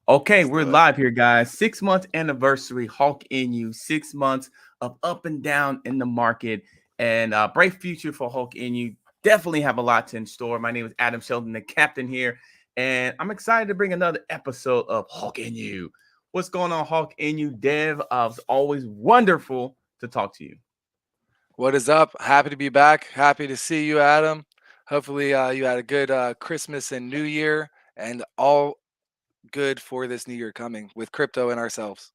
Okay, Let's we're do it. live here, guys. 6 month anniversary, Hawk NU. 6 months of up and down in the market, and bright future for Hawk NU. Definitely have a lot to in store. My name is Adam Shelton, the captain here, and I'm excited to bring another episode of Hawk NU. What's going on, Hawk NU Dev? It's always wonderful to talk to you. What is up? Happy to be back. Happy to see you, Adam. Hopefully, you had a good Christmas and New Year, and all good for this New Year coming with crypto and ourselves.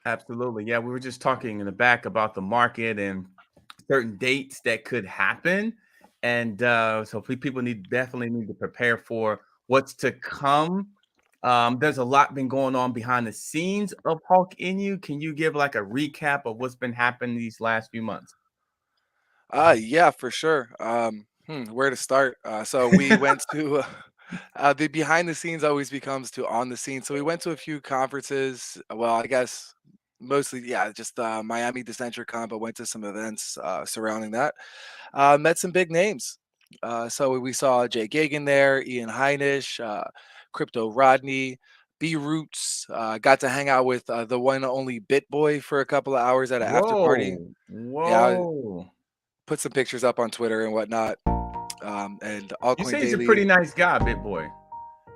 Absolutely. Yeah, we were just talking in the back about the market and certain dates that could happen. And so people definitely need to prepare for what's to come. There's a lot been going on behind the scenes of Hulk NU. Can you give like a recap of what's been happening these last few months? Yeah, for sure. Where to start? So we went to the behind the scenes always becomes to on the scene. So we went to a few conferences. Well, I guess mostly, yeah, just Miami Decentricon, but went to some events surrounding that. Met some big names. So we saw Jay Gagan there, Ian Heinisch, Crypto Rodney, B Roots. Got to hang out with the one and only Bit Boy for a couple of hours at an after party. Whoa, Yeah, I whoa. put some pictures up on Twitter and whatnot. And You altcoin say he's a pretty daily. nice guy, Bit Boy.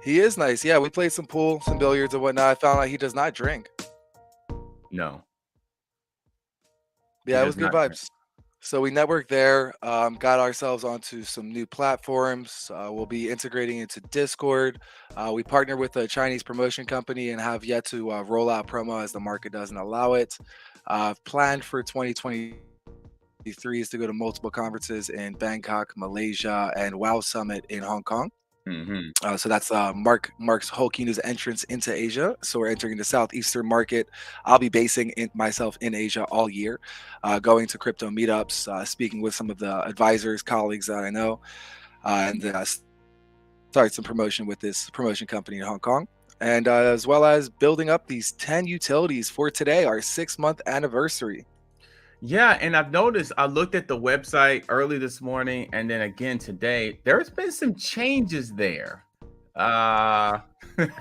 He is nice. Yeah, we played some pool, some billiards and whatnot. I found out he does not drink. No, he Yeah, it does was good not drink. vibes. So we networked there, got ourselves onto some new platforms. We'll be integrating into Discord. We partner with a Chinese promotion company and have yet to roll out promo as the market doesn't allow it. Planned for 2023 is to go to multiple conferences in Bangkok, Malaysia, and WoW Summit in Hong Kong. Hmm. So that's Mark's 𝐭-𝐶 entrance into Asia. So we're entering the southeastern market. I'll be basing myself in Asia all year, going to crypto meetups, speaking with some of the advisors, colleagues that I know, and start some promotion with this promotion company in Hong Kong. And as well as building up these 10 utilities for today, our 6 month anniversary. Yeah, and I've noticed I looked at the website early this morning and then again today. There's been some changes there. Uh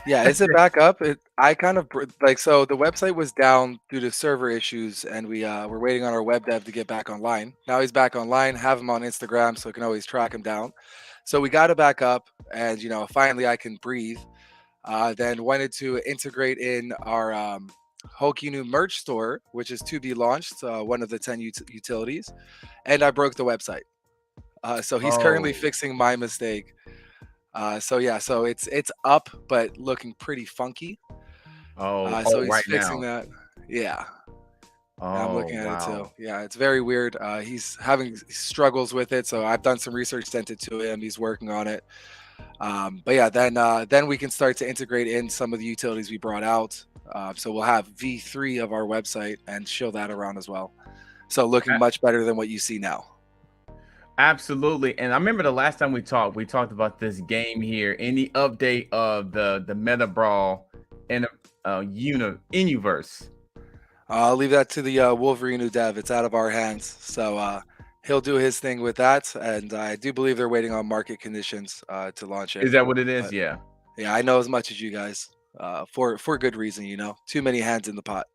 Yeah, is it back up? I kind of like so the website was down due to server issues, and we're waiting on our web dev to get back online. Now he's back online. Have him on Instagram so I can always track him down. So we got it back up, and finally I can breathe. Then wanted to integrate in our 𝐭-𝐶 merch store, which is to be launched, one of the 10 utilities, and I broke the website. So he's currently oh, fixing my mistake. So yeah, so it's up but looking pretty funky. So he's right fixing now. that. Yeah, yeah, I'm Oh, looking at it too. wow. Yeah, it's very weird. He's having struggles with it, so I've done some research, sent it to him. He's working on it. But yeah, then we can start to integrate in some of the utilities we brought out. So we'll have V3 of our website and show that around as well. So looking much better than what you see now. Absolutely. And I remember the last time we talked about this game here. Any update of the Meta Brawl in Universe? I'll leave that to the Wolverine dev. It's out of our hands. So he'll do his thing with that. And I do believe they're waiting on market conditions to launch it. Is that what it is? But Yeah. yeah, I know as much as you guys for good reason. Too many hands in the pot.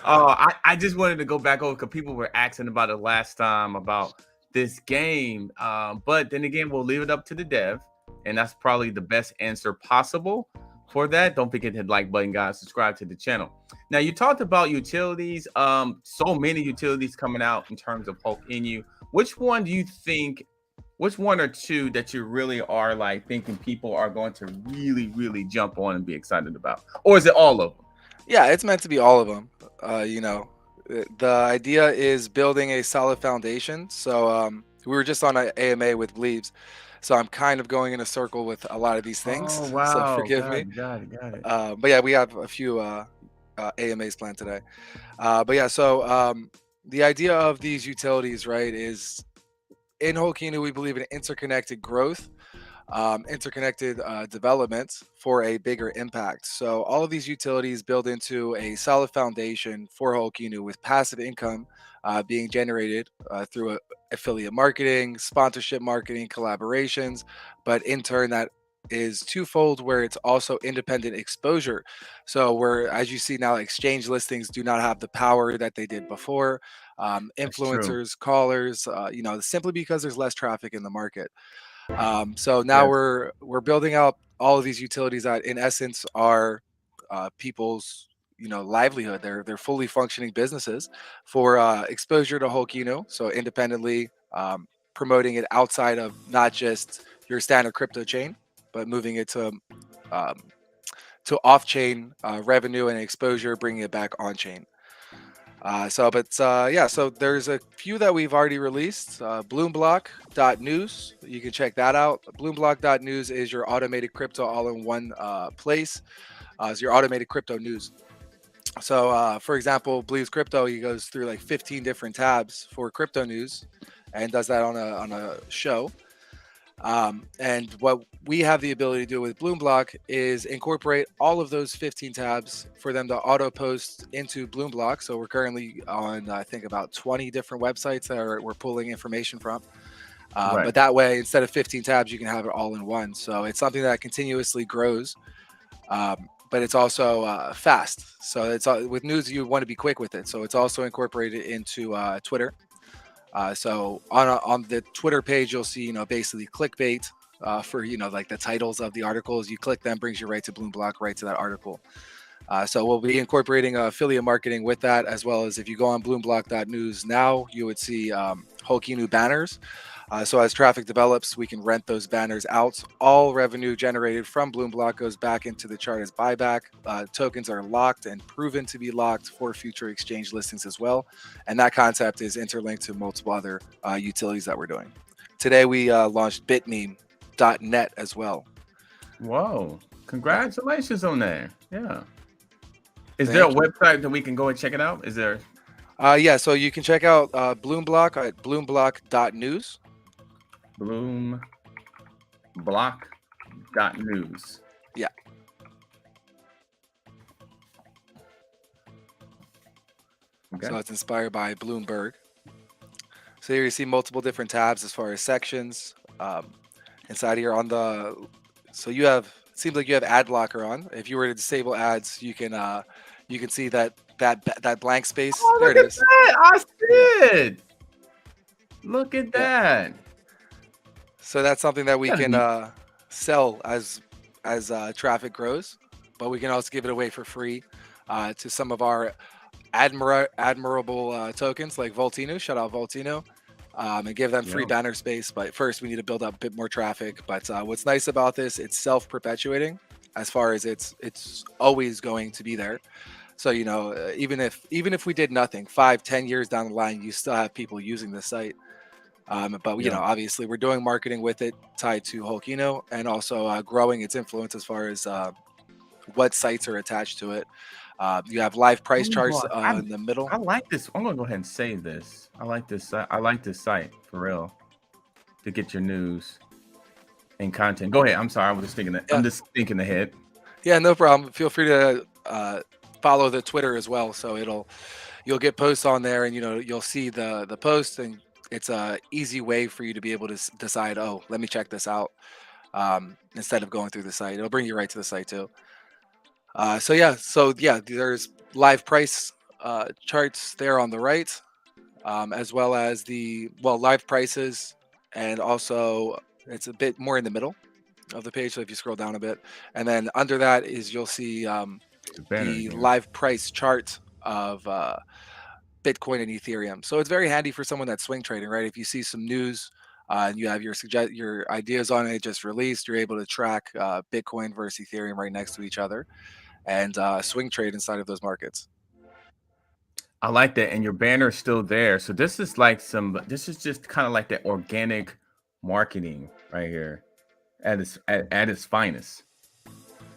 I just wanted to go back over because people were asking about it last time about this game. But then again, we'll leave it up to the dev, and that's probably the best answer possible for that. Don't forget to hit like button, guys. Subscribe to the channel. Now, you talked about utilities. So many utilities coming out in terms of Hulk NU. Which one do you think? Which one or two that you really are like thinking people are going to really, really jump on and be excited about, or is it all of them? Yeah, it's meant to be all of them. The idea is building a solid foundation. So we were just on an AMA with Bleeps. So I'm kind of going in a circle with a lot of these Oh things. So wow, forgive me. got it. But yeah, we have a few AMAs planned today. But yeah, so the idea of these utilities, right, is in 𝐭-𝐶 we believe in interconnected growth, interconnected development for a bigger impact. So all of these utilities build into a solid foundation for 𝐭-𝐶 with passive income being generated through affiliate marketing, sponsorship marketing, collaborations, but in turn that is twofold where it's also independent exposure. So where, as you see now, exchange listings do not have the power that they did before. That's true. Influencers, callers, simply because there's less traffic in the market. So now Yes. we're building out all of these utilities that in essence are people's livelihood. They're fully functioning businesses for exposure to 𝐭-𝐭, so independently promoting it outside of not just your standard crypto chain, but moving it um, to off-chain revenue and exposure, bringing it back on-chain. So there's a few that we've already released. Bloomblock.news, you can check that out. Bloomblock.news is your automated crypto all in one place. It's your automated crypto news. So, for example, Bleav Crypto, he goes through like 15 different tabs for crypto news and does that on a show. And what we have the ability to do with Bloomblock is incorporate all of those 15 tabs for them to auto post into Bloomblock. So we're currently on, I think, about 20 different websites that we're pulling information from. Right. But that way, instead of 15 tabs, you can have it all in one. So it's something that continuously grows. But it's also fast. So it's with news, you want to be quick with it. So it's also incorporated into Twitter. So on the Twitter page, you'll see, basically clickbait for, like the titles of the articles. You click them, brings you right to Bloomblock, right to that article. So we'll be incorporating affiliate marketing with that, as well as if you go on bloomblock.news now, you would see 𝐭-𝐭 banners. So as traffic develops, we can rent those banners out. All revenue generated from Bloomblock goes back into the chart as buyback. Tokens are locked and proven to be locked for future exchange listings as well. And that concept is interlinked to multiple other utilities that we're doing. Today, we launched BitMeem.net as well. Whoa. Congratulations on that. Yeah. Is there a website that we can go and check it out? Is there? Yeah, so you can check out Bloomblock at bloomblock.news. Bloomblock.news. Yeah. Okay. So it's inspired by Bloomberg. So here you see multiple different tabs as far as sections. Inside here on the, so you have, it seems like you have ad blocker on. If you were to disable ads, you can see that blank space. Oh, there it is. That. I see it. Look at that. So that's something that we can sell as traffic grows, but we can also give it away for free to some of our admirable tokens like Voltino. Shout out Voltino. And give them free banner space. But first, we need to build up a bit more traffic. But what's nice about this, it's self-perpetuating as far as it's always going to be there. So, even if we did nothing, 5-10 years down the line, you still have people using the site. But obviously, we're doing marketing with it tied to 𝐭-𝐭 and also growing its influence as far as what sites are attached to it. You have live price charts in the middle. I like this. I'm gonna go ahead and save this. I like this. I like this site for real to get your news and content. Go ahead. I'm sorry. I was just thinking that. Yeah. I'm just thinking ahead. Yeah, no problem. Feel free to follow the Twitter as well. So you'll get posts on there, and you'll see the post, and it's a easy way for you to be able to decide. Oh, let me check this out instead of going through the site. It'll bring you right to the site too. So there's live price charts there on the right, as well as the live prices, and also it's a bit more in the middle of the page. So if you scroll down a bit, and then under that you'll see the live price chart of Bitcoin and Ethereum. So it's very handy for someone that's swing trading, right? If you see some news and you have your ideas on it just released, you're able to track Bitcoin versus Ethereum right next to each other and swing trade inside of those markets. I like that. And your banner is still there. So this is just kind of like that organic marketing right here at its finest.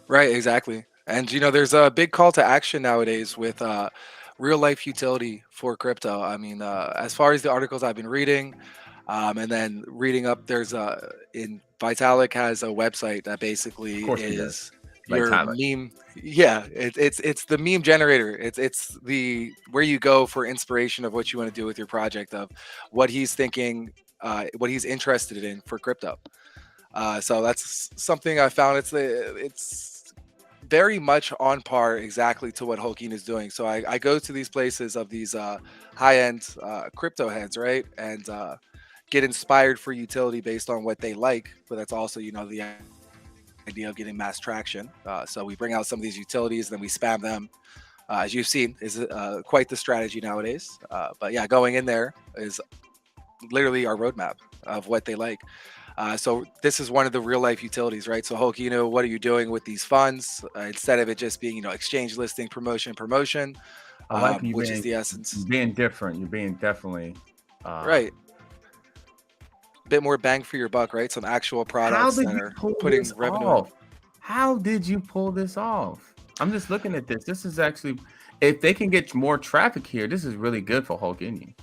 Right, exactly. And there's a big call to action nowadays with real life utility for crypto. I mean, as far as the articles I've been reading, and then reading up, there's Vitalik has a website that basically like your Tyler. meme. Yeah, it's the meme generator. It's the where you go for inspiration of what you want to do with your project, of what he's thinking, what he's interested in for crypto. So that's something I found. It's very much on par exactly to what 𝐿 is doing. So I go to these places of these high-end crypto heads, right, and get inspired for utility based on what they like. But that's also, the idea of getting mass traction. So we bring out some of these utilities, and then we spam them. As you've seen, is quite the strategy nowadays. But yeah, going in there is literally our roadmap of what they like. So this is one of the real life utilities, right? So 𝐿, what are you doing with these funds? Instead of it just being, exchange listing, promotion, I like you which is the essence. being different. You're being definitely Right. Bit more bang for your buck, right? Some actual How products did that you are pull putting this revenue in. off? How did you pull this off? I'm just looking at this. This is actually, if they can get more traffic here, this is really good for 𝐿.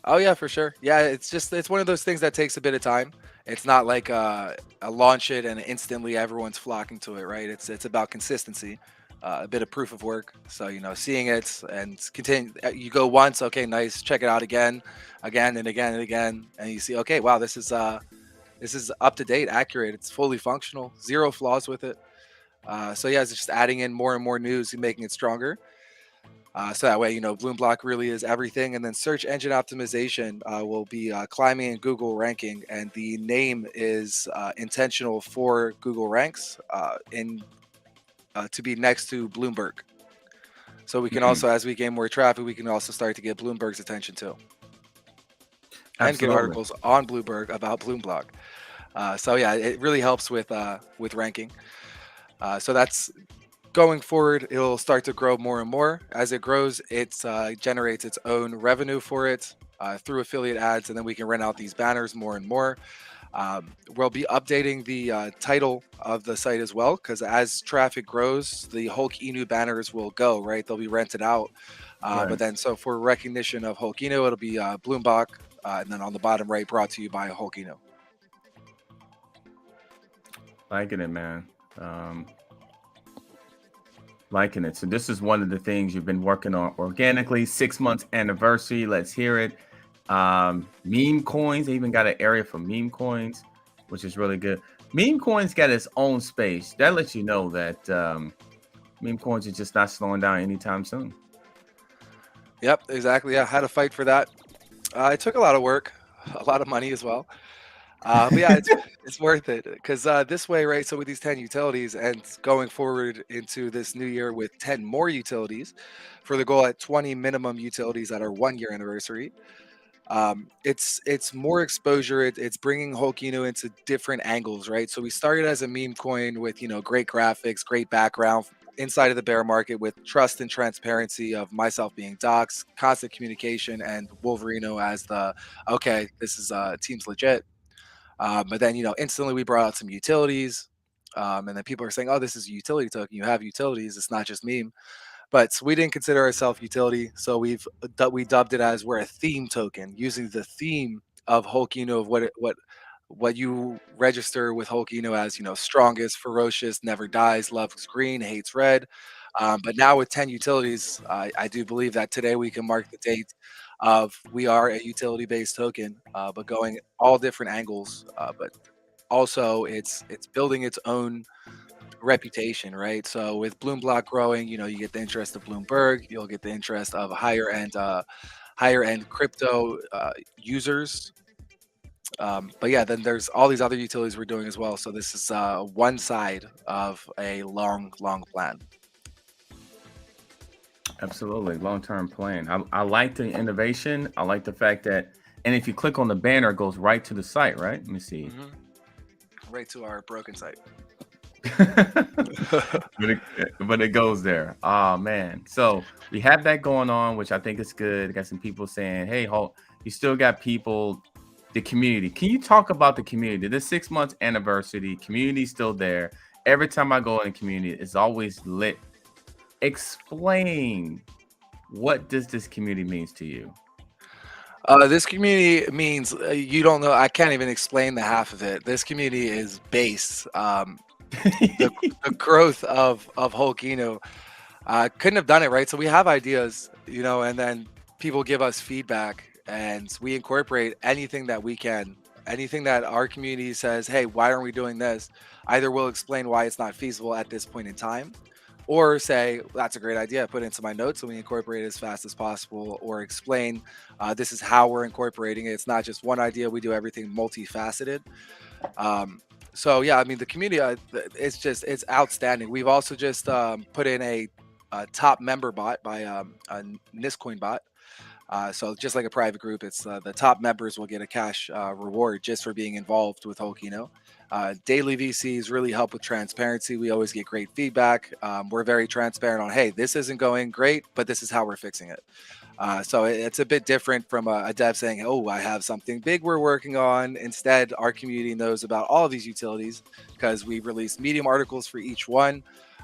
Oh yeah, for sure. Yeah, it's one of those things that takes a bit of time. It's not like a launch it and instantly everyone's flocking to it, right? It's about consistency, a bit of proof of work. So seeing it and continue. You go once, okay, nice. Check it out again, again and again and again, and you see, okay, wow, this is up to date, accurate. It's fully functional, zero flaws with it. So yeah, it's just adding in more and more news and making it stronger. So that way, Bloom really is everything. And then search engine optimization will be climbing in Google ranking. And the name is intentional for Google ranks to be next to Bloomberg. So we can also, as we gain more traffic, we can also start to get Bloomberg's attention too. And get articles on Bloomberg about Bloom. So yeah, it really helps with ranking. So that's going forward. It'll start to grow more and more. As it grows, it generates its own revenue for it through affiliate ads, and then we can rent out these banners more and more. We'll be updating the title of the site as well, because as traffic grows, the 𝐿 banners will go, right? They'll be rented out. Right. But then, so for recognition of 𝐿, it'll be Bloom, and then on the bottom right, brought to you by 𝐿. Liking it, man. Liking it. So this is one of the things you've been working on organically. 6 months anniversary. Let's hear it. Meme coins. They even got an area for meme coins, which is really good. Meme coins got its own space. That lets you know that meme coins are just not slowing down anytime soon. Yep, exactly. Yeah, I had to fight for that. It took a lot of work, a lot of money as well. But yeah, it's worth it, because this way, right? So with these 10 utilities and going forward into this new year with 10 more utilities, for the goal at 20 minimum utilities at our 1-year anniversary, it's more exposure. It's bringing 𝐿 into different angles, right? So we started as a meme coin with great graphics, great background inside of the bear market, with trust and transparency of myself being doxxed, constant communication, and Wolverino as the okay, this is team's legit. But then, instantly we brought out some utilities. And then people are saying, oh, this is a utility token. You have utilities. It's not just meme. But we didn't consider ourselves utility. So we dubbed it as we're a theme token, using the theme of 𝐿, of what you register with 𝐿 as, strongest, ferocious, never dies, loves green, hates red. But now with 10 utilities, I do believe that today we can mark the date of we are a utility-based token, but going all different angles. But also it's building its own reputation, right? So with Bloom growing, you get the interest of Bloomberg, you'll get the interest of higher end crypto users. But yeah, then there's all these other utilities we're doing as well. So this is one side of a long plan. Absolutely. Long-term plan. I like the innovation. I like the fact that, and if you click on the banner, it goes right to the site, right? Let me see. Right to our broken site. but it goes there. Oh man. So we have that going on, which I think is good. Got some people saying, hey, you still got people, the community. Can you talk about the community? This 6 months anniversary, community's still there. Every time I go in the community, it's always lit. Explain, what does this community means to you? This community means you don't know. I can't even explain the half of it. This community is based the the growth of 𝐿-𝐭𝐚𝐫𝐿. Couldn't have done it, right? So we have ideas, and then people give us feedback, and we incorporate anything that we can. Anything that our community says, hey, why aren't we doing this? Either we'll explain why it's not feasible at this point in time, or say, that's a great idea, put it into my notes and we incorporate it as fast as possible, or explain this is how we're incorporating it. It's not just one idea, we do everything multifaceted. So yeah, I mean, the community, it's outstanding. We've also just put in a top member bot by a Niscoin bot. So just like a private group, it's the top members will get a cash reward just for being involved with 𝐿-𝐭𝐚𝐫𝐿. Daily VCs really help with transparency. We always get great feedback. We're very transparent on, hey, this isn't going great, but this is how we're fixing it. So it's a bit different from a dev saying, oh, I have something big we're working on. Instead, our community knows about all of these utilities because we release Medium articles for each one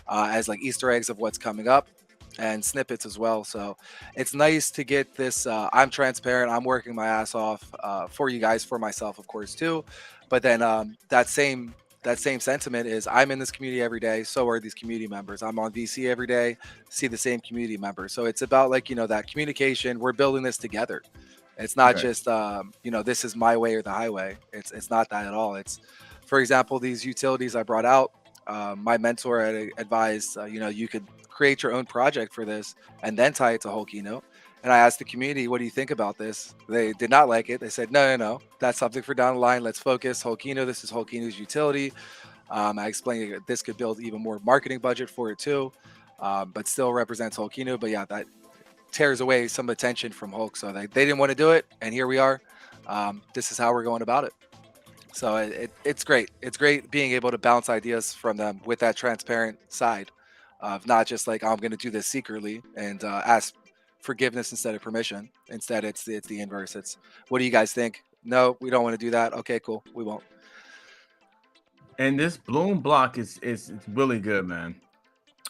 as like Easter eggs of what's coming up, and snippets as well. So it's nice to get this. I'm transparent. I'm working my ass off for you guys, for myself, of course, too. But then that same sentiment is I'm in this community every day. So are these community members. I'm on VC every day, see the same community members. So it's about like, that communication. We're building this together. It's not just, this is my way or the highway. It's not that at all. It's, for example, these utilities I brought out. My mentor had advised, you could create your own project for this and then tie it to 𝐿-𝐭𝐚𝐫𝐿. And I asked the community, what do you think about this? They did not like it. They said, no, that's something for down the line. Let's focus. 𝐿-𝐭𝐚𝐫𝐿, this is 𝐿-𝐭𝐚𝐫𝐿's utility. I explained this could build even more marketing budget for it too, but still represents 𝐿-𝐭𝐚𝐫𝐿. But yeah, that tears away some attention from Hulk. So they didn't want to do it. And here we are. This is how we're going about it. So it's great. It's great being able to bounce ideas from them with that transparent side of not just like, I'm going to do this secretly and ask forgiveness instead of permission. Instead, it's the inverse. It's, what do you guys think? No, we don't want to do that. Okay, cool. We won't. And this Bloom block is it's really good, man.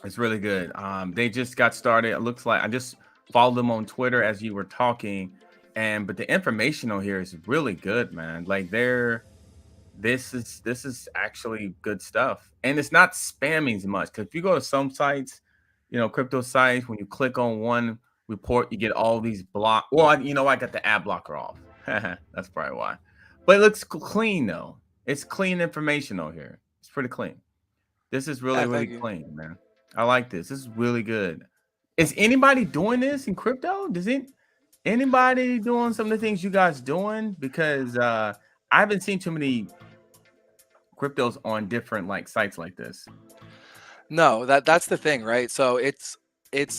It's really good. They just got started. It looks like I just followed them on Twitter as you were talking, but the information on here is really good, man. Like this is actually good stuff, and it's not spamming as much. Because if you go to some sites, crypto sites, when you click on one report, you get all these block. Well, I got the ad blocker off. That's probably why. But it looks clean though. It's clean information on here. It's pretty clean. This is really, Yeah, really thank you. clean, man. I like this. This is really good. Is anybody doing this in crypto? Anybody doing some of the things you guys doing? Because I haven't seen too many cryptos on different like sites like this. No, that's the thing, right? So it's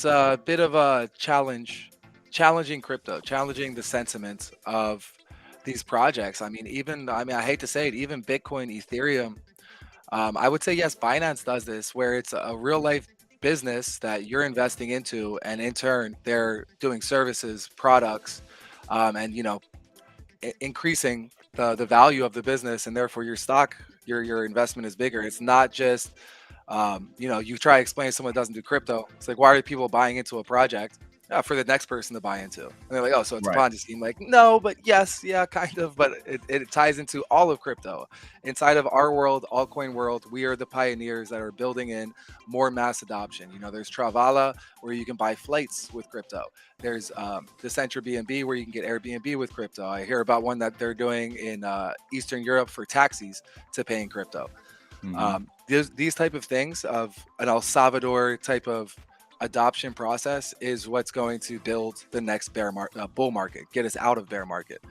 a bit of a challenging crypto, challenging the sentiment of these projects. I mean, I hate to say it, even Bitcoin, Ethereum. I would say yes, Binance does this, where it's a real life business that you're investing into, and in turn, they're doing services, products, and increasing the value of the business, and therefore your stock, your investment is bigger. It's not just you try to explain to someone that doesn't do crypto. It's like, why are people buying into a project? For the next person to buy into. And they're like, oh, so it's a Right. Ponzi scheme. Like, no, but yes, yeah, kind of. But it ties into all of crypto. Inside of our world, altcoin world, we are the pioneers that are building in more mass adoption. There's Travala, where you can buy flights with crypto. There's the Centra BNB, where you can get Airbnb with crypto. I hear about one that they're doing in Eastern Europe for taxis to pay in crypto. Mhm. These type of things of an El Salvador type of adoption process is what's going to build the next bull market, get us out of bear market.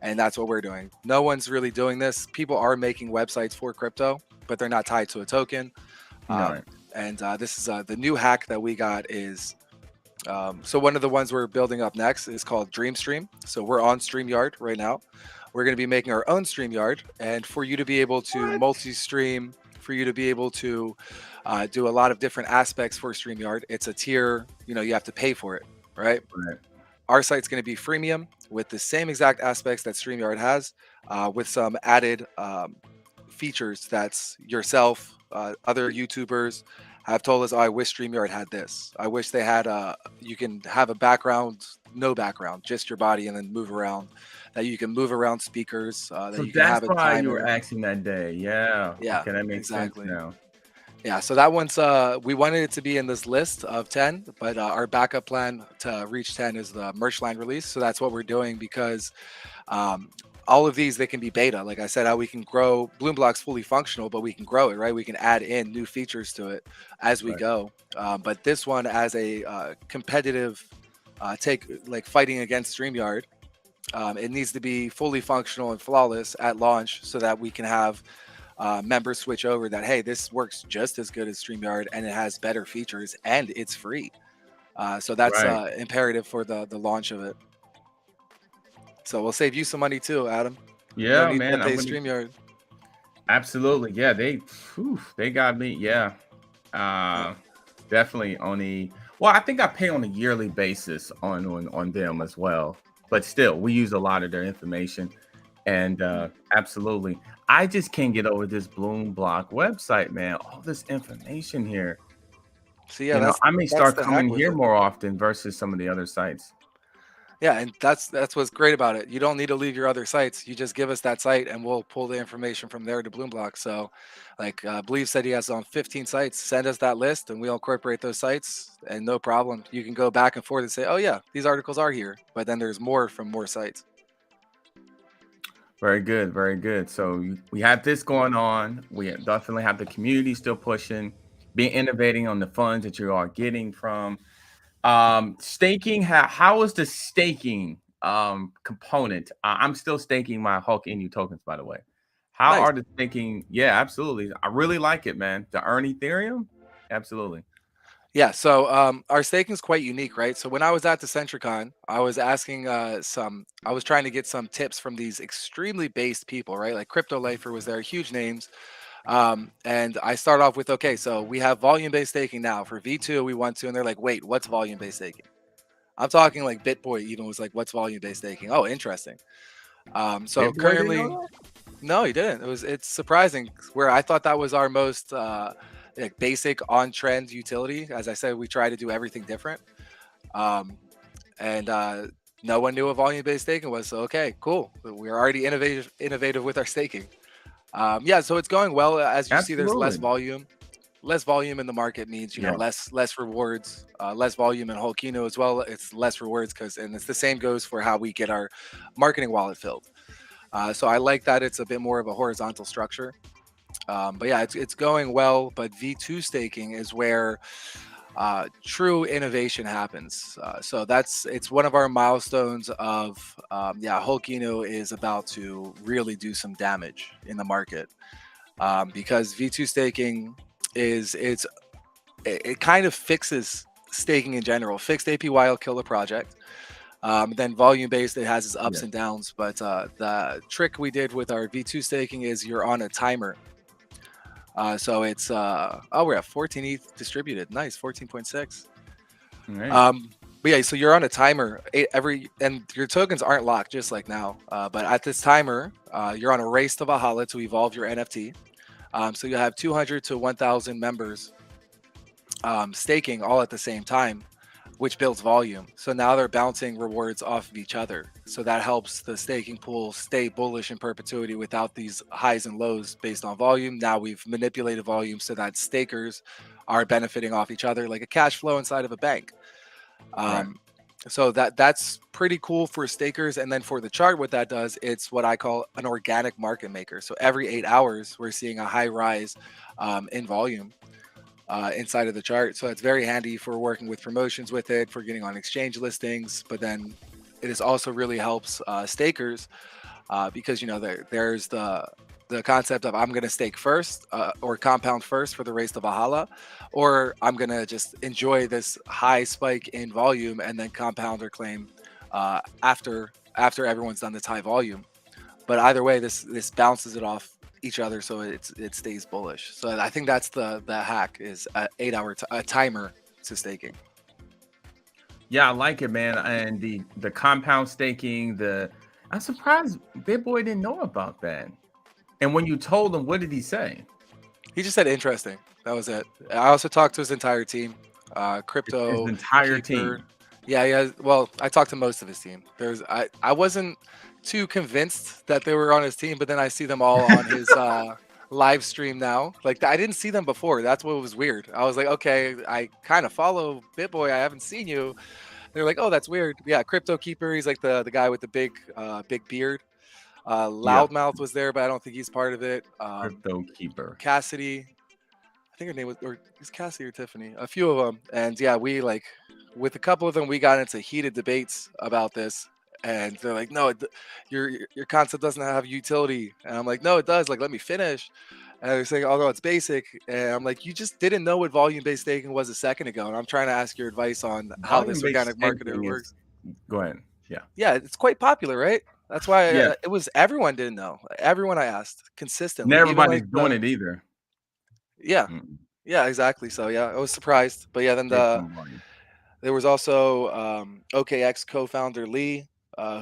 And that's what we're doing. No one's really doing this. People are making websites for crypto, but they're not tied to a token. Right. And this is the new hack that we got is, so one of the ones we're building up next is called DreamStream. So we're on StreamYard right now. We're going to be making our own StreamYard, and for you to be able to multi-stream, for you to be able to do a lot of different aspects for StreamYard, it's a tier, you have to pay for it, right? Right. Our site's going to be freemium with the same exact aspects that StreamYard has, with some added features that's yourself, other YouTubers have told us, oh, I wish StreamYard had this. I wish they had you can have a background, no background, just your body, and then move around. that you can move around speakers, that So you can that's have a why you were timer. asking that day. Yeah. Yeah, Okay, that makes sense exactly. now. Yeah, so that one's we wanted it to be in this list of 10, but our backup plan to reach 10 is the merch line release. So that's what we're doing because um, all of these they can be beta. Like I said, how we can grow Bloom Block's fully functional, but we can grow it, right? We can add in new features to it as we Right. go. But this one as a competitive take, like fighting against StreamYard, it needs to be fully functional and flawless at launch so that we can have members switch over that, hey, this works just as good as StreamYard and it has better features and it's free. So that's Right. imperative for the launch of it. So we'll save you some money too, Adam. You don't Yeah, need to man. pay I'm gonna StreamYard. absolutely. Yeah, they got me. Yeah. Yeah. Uh definitely on the well, I think I pay on a yearly basis on them as well. But still, we use a lot of their information. And Mm. absolutely. I just can't get over this Bloom Block website, man. All this information here. So yeah, I may that's start the hack coming with here it. more often versus some of the other sites. Yeah, and that's what's great about it. You don't need to leave your other sites. You just give us that site, and we'll pull the information from there to Bloomblock. So, like Believe said, he has on 15 sites. Send us that list, and we'll incorporate those sites, and no problem. You can go back and forth and say, "Oh yeah, these articles are here," but then there's more from more sites. Very good, very good. So we have this going on. We definitely have the community still pushing, being innovating on the funds that you are getting from staking. How is the staking component? I'm still staking my 𝐒𝐭𝐴 tokens, by the way. How Nice. are the staking? Yeah, absolutely. I really like it, man. To earn Ethereum, absolutely. Yeah, so our staking is quite unique, right? So when I was at the Centricon, I was asking I was trying to get some tips from these extremely based people, right? Like Crypto Lifer was there, huge names. And I start off with, okay, so we have volume-based staking now for V2. We want to, and they're like, wait, what's volume-based staking? I'm talking like BitBoy even was like, what's volume-based staking? Oh, interesting. So Big boy didn't know currently, no, he didn't. It's surprising where I thought that was our most like basic on-trend utility. As I said, we try to do everything different. Um, and no one knew what volume-based staking was. So okay, cool. We're already innovative with our staking. Yeah, so it's going well. As you see, there's less Absolutely. volume. Less volume in the market means Yeah. less rewards. Less volume in 𝐭-𝐶 as well. It's less rewards because, and it's the same goes for how we get our marketing wallet filled. So I like that it's a bit more of a horizontal structure. But yeah, it's going well. But V2 staking is where true innovation happens. So it's one of our milestones of yeah, 𝐭-𝐶 is about to really do some damage in the market because V2 staking it kind of fixes staking in general. Fixed APY will kill the project. Then volume based, it has its ups Yeah. and downs. But the trick we did with our V2 staking is you're on a timer. So it's oh, we're at 14 ETH distributed. Nice, 14.6. All right. But yeah, so you're on a timer and your tokens aren't locked just like now. But at this timer, you're on a race to Valhalla to evolve your NFT. So you have 200 to 1,000 members staking all at the same time, which builds volume. So now they're bouncing rewards off of each other. So that helps the staking pool stay bullish in perpetuity without these highs and lows based on volume. Now we've manipulated volume so that stakers are benefiting off each other like a cash flow inside of a bank. Right. Um, so that's pretty cool for stakers. And then for the chart, what that does, it's what I call an organic market maker. So every 8 hours, we're seeing a high rise in volume inside of the chart. So it's very handy for working with promotions with it, for getting on exchange listings. But then it is also really helps stakers because there's the concept of I'm going to stake first or compound first for the race to Valhalla, or I'm going to just enjoy this high spike in volume and then compound or claim after everyone's done this high volume. But either way, this bounces it off each other, so it stays bullish. So I think that's the hack is a 8 hour a timer to staking. Yeah, I like it, man. And the compound staking, I'm surprised Big Boy didn't know about that. And when you told him, what did he say? He just said interesting. That was it. I also talked to his entire team, His crypto entire keeper. team. Yeah, yeah. Well, I talked to most of his team. I wasn't too convinced that they were on his team, but then I see them all on his live stream now. Like I didn't see them before. That's what was weird. I was like, okay, I kind of follow BitBoy. I haven't seen you. They're like, oh, that's weird. Yeah, 𝐿-𝒄𝒌. He's like the guy with the big beard. Yeah, Loudmouth was there, but I don't think he's part of it. 𝐿-𝒄𝒌. Cassidy, I think her name was, or is Cassidy or Tiffany? A few of them, and yeah, we like with a couple of them, we got into heated debates about this. And they're like, no, your concept doesn't have utility. And I'm like, no, it does. Like, let me finish. And they're saying, although it's basic. And I'm like, you just didn't know what volume-based staking was a second ago. And I'm trying to ask your advice on how this Volume-based organic marketer staking works. go ahead. Yeah. Yeah, it's quite popular, right? That's why Yeah. it was everyone didn't know. Everyone I asked consistently. And even everybody's like doing it either. Yeah. Yeah, exactly. So yeah, I was surprised. But yeah, then there was also OKX co-founder Lee,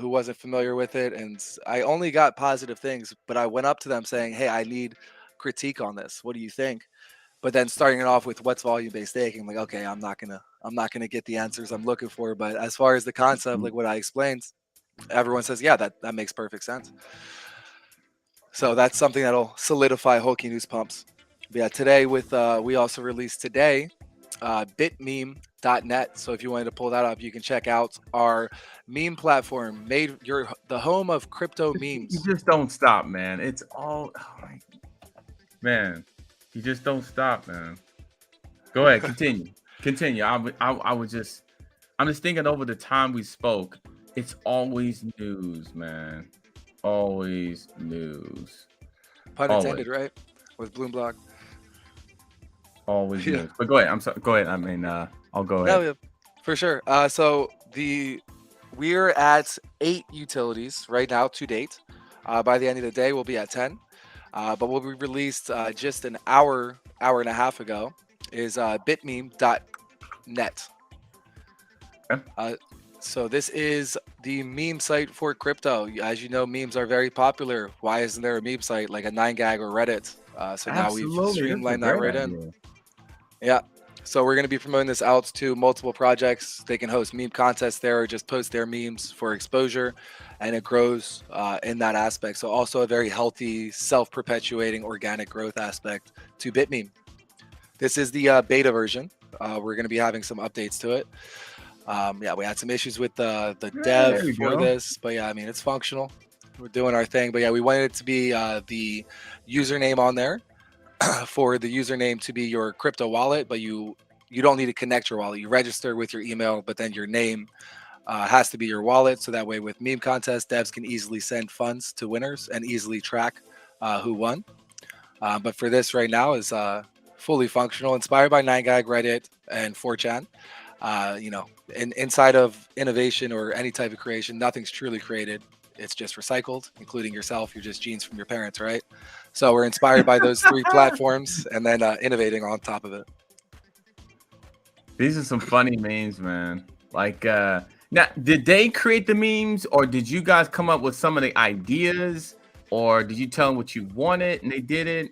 who wasn't familiar with it, and I only got positive things. But I went up to them saying, "Hey, I need critique on this. What do you think?" But then starting it off with what's volume-based staking, I'm like, okay, I'm not gonna get the answers I'm looking for. But as far as the concept, like what I explained, everyone says, yeah, that makes perfect sense. So that's something that'll solidify 𝐭-𝐶 pumps. But yeah, today with we also released today BitMeem.net. So if you wanted to pull that up, you can check out our meme platform, made the home of crypto memes. You just don't stop, man. It's all man. You just don't stop, man. Go ahead, continue. I'm just thinking over the time we spoke. It's always news, man. Always news. Pun intended, right? With Bloomberg. Always news. But go ahead. I'm sorry. Go ahead. I mean, I'll go ahead. Yeah, for sure. So we're at 8 utilities right now to date. By the end of the day, we'll be at 10. But what we released just an hour and a half ago is bitmeme.net. Okay. So this is the meme site for crypto. As you know, memes are very popular. Why isn't there a meme site like a 9gag or Reddit? So now we've streamlined that right in. Yeah. So we're going to be promoting this out to multiple projects. They can host meme contests there or just post their memes for exposure, and it grows in that aspect. So also a very healthy, self-perpetuating organic growth aspect to BitMeme. This is the beta version. We're going to be having some updates to it. Yeah, we had some issues with the dev for this, but yeah, I mean, it's functional. We're doing our thing, but yeah, we wanted it to be the username on there for the username to be your crypto wallet, but you don't need to connect your wallet. You register with your email, but then your name has to be your wallet. So that way with meme contests, devs can easily send funds to winners and easily track who won. But for this right now is fully functional, inspired by 9gag, Reddit, and 4chan. You know, inside of innovation or any type of creation, nothing's truly created. It's just recycled, including yourself. You're just genes from your parents, right? So we're inspired by those 3 platforms and then innovating on top of it. These are some funny memes, man. Like, now, did they create the memes, or did you guys come up with some of the ideas, or did you tell them what you wanted and they did it?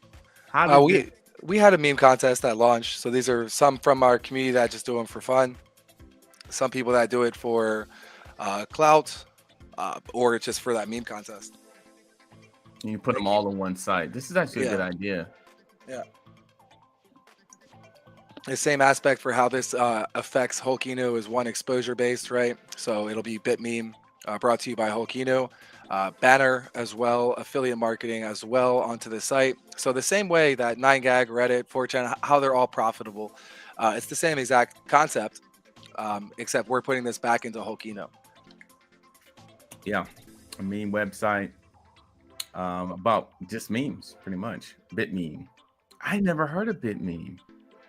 How did we had a meme contest at launch. So these are some from our community that just do them for fun. Some people that do it for clout, or just for that meme contest. You put them all on one site. This is actually a good idea. Yeah. The same aspect for how this affects 𝐭-𝐶 is one exposure based, right? So it'll be BitMeme brought to you by 𝐭-𝐶. Banner as well, affiliate marketing as well onto the site. So the same way that 9gag, Reddit, 4chan, how they're all profitable. It's the same exact concept, except we're putting this back into 𝐭-𝐶. Yeah, a meme website about just memes, pretty much. BitMeme. I never heard of BitMeme.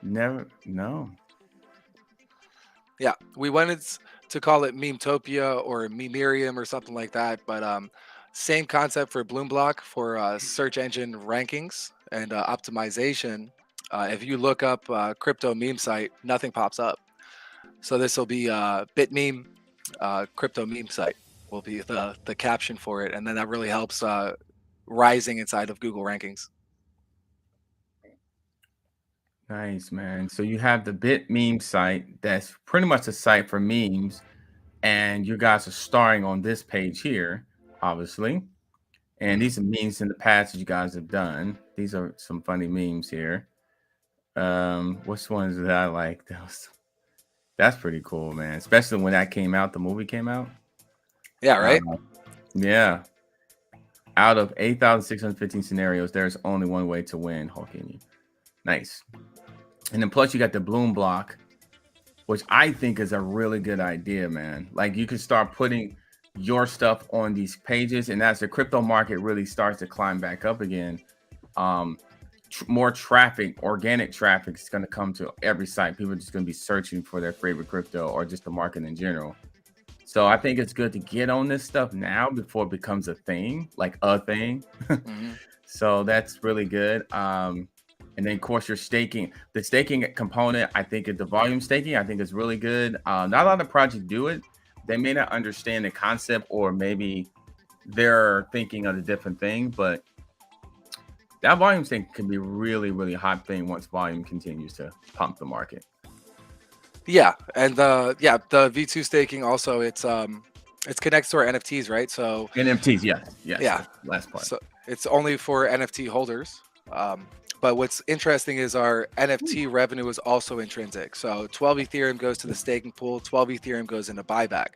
Never, no. Yeah, we wanted to call it Memetopia or Memerium or something like that, but same concept for Bloomberg for search engine rankings and optimization. If you look up crypto meme site, nothing pops up. So this will be BitMeme crypto meme site will be the caption for it, and then that really helps rising inside of Google rankings. Nice, man. So you have the BitMeme site that's pretty much a site for memes, and you guys are starring on this page here. obviously. And these are memes in the past that you guys have done. These are some funny memes here. Which ones that I like? That's pretty cool, man. Especially when that came out, the movie came out. Yeah, right. Yeah. Out of 8,615 scenarios, there's only one way to win, 𝐭-𝐭𝐫𝐿. Nice. And then plus you got the bloom block, which I think is a really good idea, man. Like you can start putting your stuff on these pages, and as the crypto market really starts to climb back up again, more traffic, organic traffic is going to come to every site. People are just going to be searching for their favorite crypto or just the market in general. So I think it's good to get on this stuff now before it becomes a thing, like a thing. So that's really good. And then, of course, your staking. The staking component, I think, the volume staking, I think is really good. Not a lot of projects do it. They may not understand the concept, or maybe they're thinking of a different thing. But that volume staking can be really, really hot thing once volume continues to pump the market. Yeah, and the V2 staking also it's connects to our NFTs, right? So NFTs, yes, yeah, last part. So it's only for NFT holders. But what's interesting is our NFT revenue is also intrinsic. So 12 Ethereum goes to the staking pool, 12 Ethereum goes into buyback.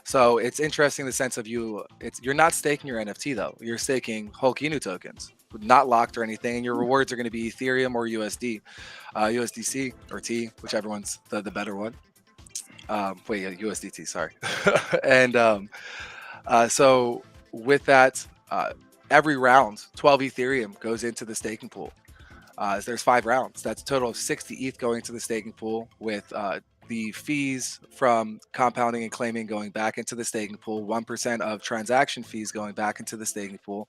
So it's interesting in the sense of you're not staking your NFT though. You're staking 𝐭-𝐭𝐫𝐿 tokens, not locked or anything, and your rewards are going to be Ethereum or USD, USDC or T, whichever one's the better one. USDT, sorry. And so with that, every round, 12 Ethereum goes into the staking pool. There's 5 rounds. That's a total of 60 ETH going to the staking pool, with the fees from compounding and claiming going back into the staking pool, 1% of transaction fees going back into the staking pool,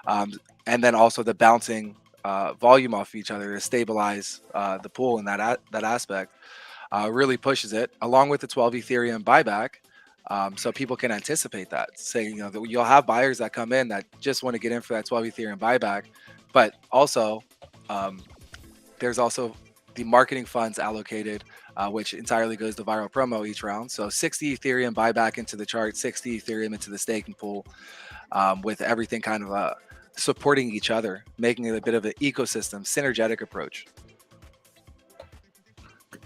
and then also the bouncing volume off each other to stabilize the pool in that aspect. Really pushes it, along with the 12 Ethereum buyback. So people can anticipate that, saying, that you'll have buyers that come in that just want to get in for that 12 Ethereum buyback, but also there's also the marketing funds allocated, which entirely goes to viral promo each round. So 60 Ethereum buyback into the chart, 60 Ethereum into the staking pool, with everything kind of supporting each other, making it a bit of an ecosystem, synergetic approach.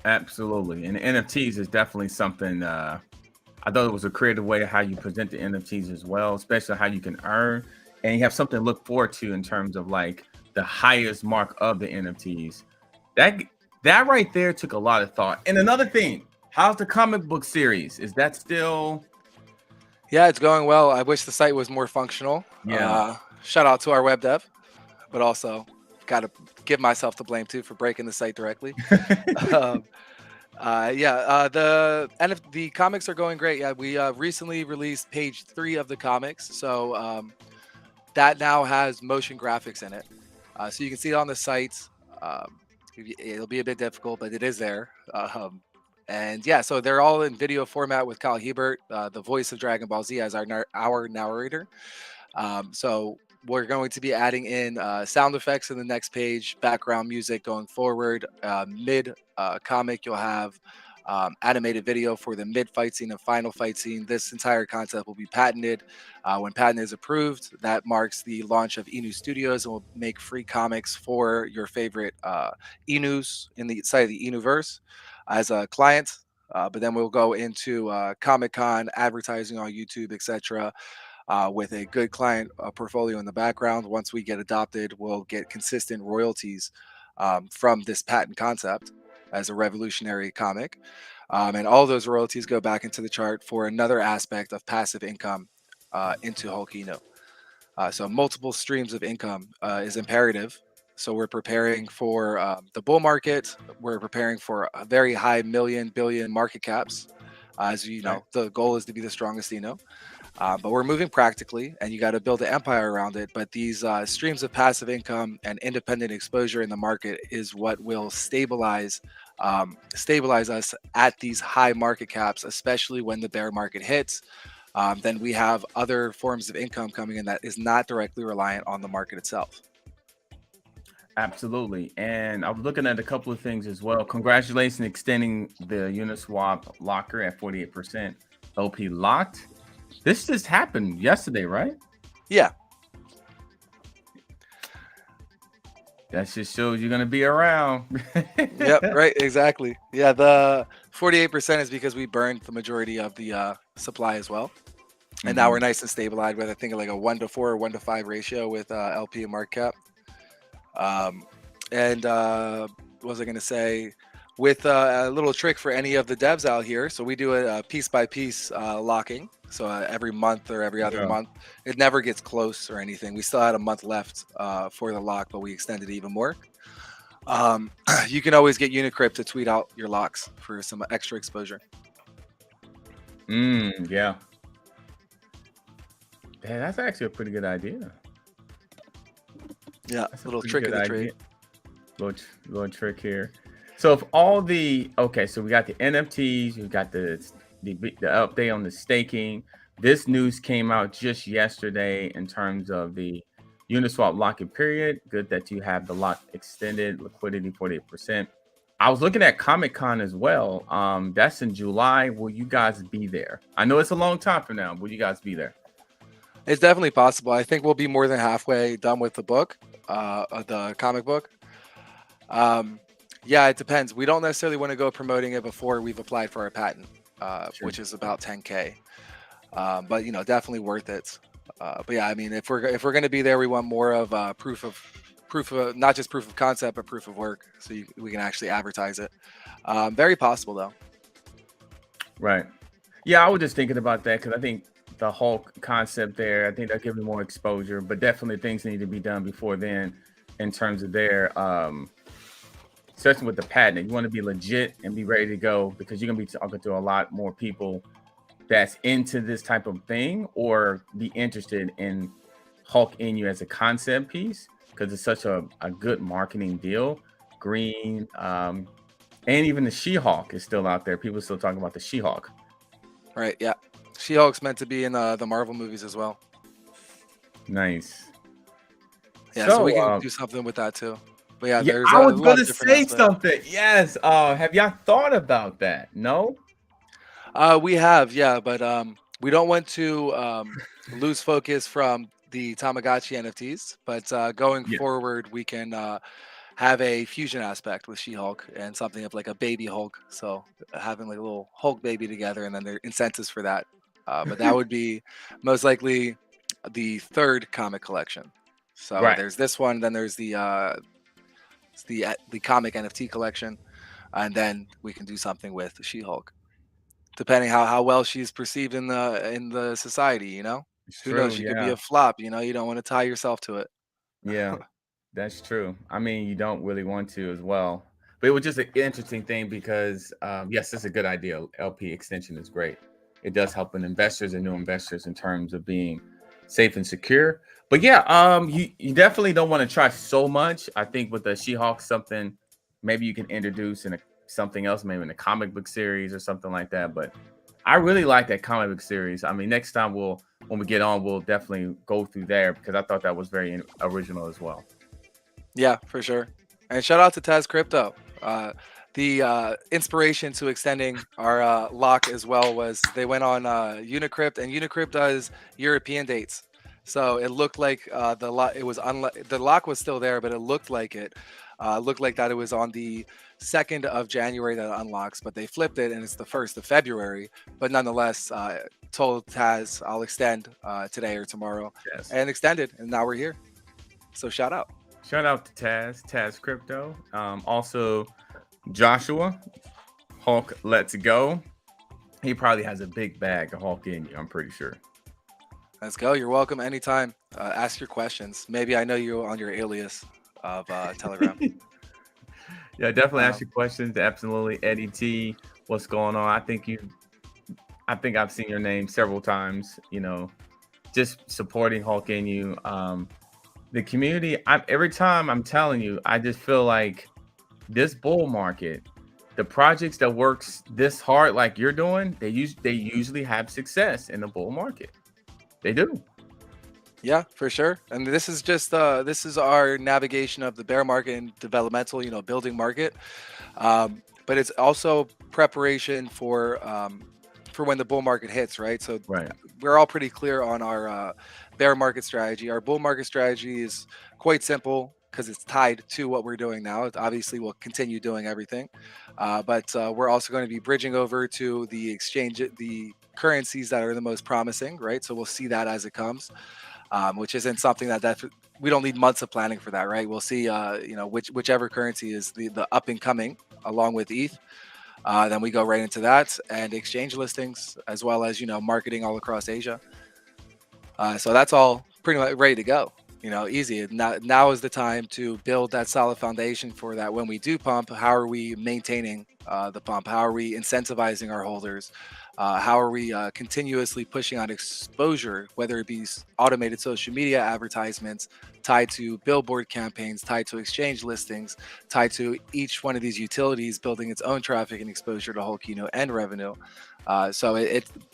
Absolutely. And NFTs is definitely something, I thought it was a creative way of how you present the NFTs as well, especially how you can earn, and you have something to look forward to in terms of like the highest mark of the NFTs. That right there took a lot of thought. And another thing, how's the comic book series? Is that still? Yeah, it's going well. I wish the site was more functional. Yeah. Shout out to our web dev, but also got to give myself the blame too for breaking the site directly. The comics are going great. Yeah, we recently released page 3 of the comics, so that now has motion graphics in it, so you can see it on the site. It'll be a bit difficult, but it is there. And yeah, so they're all in video format with 𝐘𝐨𝐮𝐫, the voice of Dragon Ball Z, as our narrator. So we're going to be adding in sound effects in the next page, background music going forward. Mid comic, you'll have animated video for the mid fight scene and final fight scene. This entire concept will be patented. When patent is approved, that marks the launch of E-News Studios, and will make free comics for your favorite E-News in the side of the E-Newverse as a client. But then we'll go into Comic-Con, advertising on YouTube, etc. With a good client portfolio in the background. Once we get adopted, we'll get consistent royalties from this patent concept as a revolutionary comic. And all those royalties go back into the chart for another aspect of passive income into 𝐭-𝐭𝐫𝐿. So multiple streams of income is imperative. So we're preparing for the bull market. We're preparing for a very high million, billion market caps. As you know, the goal is to be the strongest but we're moving practically, and you got to build an empire around it. But these streams of passive income and independent exposure in the market is what will stabilize us at these high market caps, especially when the bear market hits. Then we have other forms of income coming in that is not directly reliant on the market itself. Absolutely. And I was looking at a couple of things as well. Congratulations extending the Uniswap locker at 48%. LP locked. This just happened yesterday, right? Yeah. That just shows you're gonna be around. Yep. Right. Exactly. Yeah. The 48% is because we burned the majority of the supply as well, and now we're Mhm. nice and stabilized with I think like a 1-to-4 or 1-to-5 ratio with LP and market cap. And what was I going to say? With a little trick for any of the devs out here, so we do a piece by piece locking. So every month or every other Yeah. month, it never gets close or anything. We still had a month left for the lock, but we extended it even more. You can always get Unicrypt to tweet out your locks for some extra exposure. Yeah. Yeah, that's actually a pretty good idea. Yeah, That's a little pretty trick good of the idea. trade. Little trick here. So if all the okay, so we got the NFTs, we got the update on the staking. This news came out just yesterday in terms of the Uniswap lock-in period. Good that you have the lock extended, liquidity 48%. I was looking at Comic-Con as well. That's in July. Will you guys be there? I know it's a long time from now. Will you guys be there? It's definitely possible. I think we'll be more than halfway done with the book, the comic book. Yeah, it depends. We don't necessarily want to go promoting it before we've applied for our patent, Sure. which is about 10K. But you know, definitely worth it. But yeah, I mean, if we're going to be there, we want more of proof of not just proof of concept, but proof of work, so we can actually advertise it. Very possible though. Right. Yeah, I was just thinking about that because I think the whole concept there, I think that gives me more exposure, but definitely things need to be done before then in terms of their especially with the patent. You want to be legit and be ready to go because you're gonna be talking to a lot more people that's into this type of thing or be interested in 𝐭-𝐸 as a concept piece because it's such a good marketing deal. Green, and even the She-Hulk is still out there. People still talking about the She-Hulk. Right? Yeah. She-Hulk's meant to be in the Marvel movies as well. Nice. Yeah, so we So, can do something with that too. But yeah, yeah, there's I a was lot gonna of different say aspects. something. Yes. Have y'all thought about that? No? We have, yeah, but we don't want to lose focus from the Tamagotchi NFTs. But going Yeah. forward, we can have a fusion aspect with She-Hulk and something of like a baby Hulk. So having like a little Hulk baby together, and then there are incentives for that. But that would be most likely the third comic collection. So Right. there's this one, then there's the comic NFT collection, and then we can do something with She-Hulk, depending how well she's perceived in the society. You know, It's who knows? true. She could be Yeah. a flop. You know, you don't want to tie yourself to it. Yeah. That's true. I mean, you don't really want to as well. But it was just an interesting thing because, yes, it's a good idea. LP extension is great. It does help investors and new investors in terms of being safe and secure. But yeah, you definitely don't want to try so much. I think with the She-Hulk, something maybe you can introduce in something else, maybe in a comic book series or something like that. But I really like that comic book series. I mean, next time when we get on, we'll definitely go through there because I thought that was very original as well. Yeah, for sure. And shout out to Taz Crypto. The inspiration to extending our lock as well was they went on Unicrypt, and Unicrypt does European dates. So it looked like the lock it was the lock was still there, but it looked like looked like that it was on the 2nd of January that it unlocks, but they flipped it and it's the 1st of February. But nonetheless, told Taz I'll extend today or tomorrow, Yes. and extended, and now we're here. So shout out. Shout out to Taz Crypto. Also, Joshua, Hulk, let's go. He probably has a big bag of 𝐭-𝐸, I'm pretty sure. Let's go. You're welcome anytime. Ask your questions. Maybe I know you on your alias of Telegram. Yeah, definitely ask Um, your questions. Absolutely. Eddie T, what's going on? I think I've seen your name several times, just supporting 𝐭-𝐸. The community, every time I'm telling you, I just feel like this bull market, the projects that works this hard like you're doing, they usually have success in the bull market. They do. yeah, for sure. And this is just this is our navigation of the bear market and developmental, building market. But it's also preparation for for when the bull market hits, right? So Right. we're all pretty clear on our bear market strategy. Our bull market strategy is quite simple because it's tied to what we're doing now. It obviously will continue doing everything, but we're also going to be bridging over to the currencies that are the most promising, right? So we'll see that as it comes, which isn't something that we don't need months of planning for that, right? We'll see, whichever currency is the up and coming along with ETH. Then we go right into that and exchange listings, as well as marketing all across Asia. So that's all pretty much ready to go. Easy. Now is the time to build that solid foundation for that. When we do pump, how are we maintaining the pump? How are we incentivizing our holders? How are we continuously pushing on exposure, whether it be automated social media advertisements tied to billboard campaigns, tied to exchange listings, tied to each one of these utilities building its own traffic and exposure to 𝐭-𝐶 and revenue. So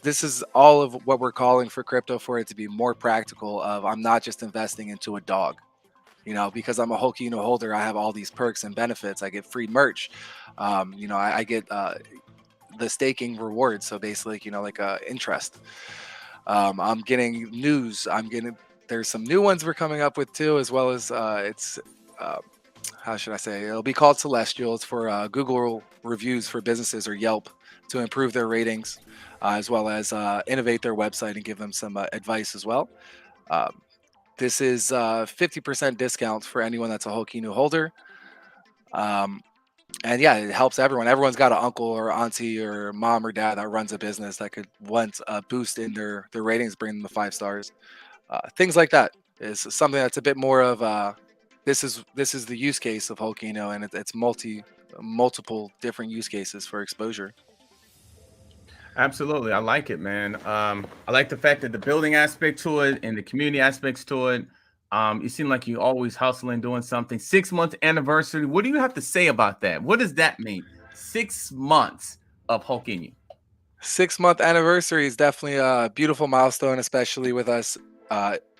this is all of what we're calling for crypto, for it to be more practical. I'm not just investing into a dog, because I'm a 𝐭-𝐶 holder. I have all these perks and benefits. I get free merch. I get the staking rewards. So basically, like interest. I'm getting news. There's some new ones we're coming up with too, as well as how should I say? It'll be called Celestial. It's for Google reviews for businesses, or Yelp, to improve their ratings, as well as innovate their website and give them some advice as well. This is 50% discount for anyone that's a 𝐭-𝐶 holder. And yeah, it helps everyone. Everyone's got an uncle or auntie or mom or dad that runs a business that could want a boost in their ratings, bring them to 5 stars. Things like that is something that's a bit more of this is the use case of 𝐭-𝐶, and it's multiple different use cases for exposure. Absolutely. I like it, man. I like the fact that the building aspect to it and the community aspects to it. You seem like you always hustling, doing something. 6-month anniversary. What do you have to say about that? What does that mean? 6 months of 𝐭-𝐶. 6-month anniversary is definitely a beautiful milestone, especially with us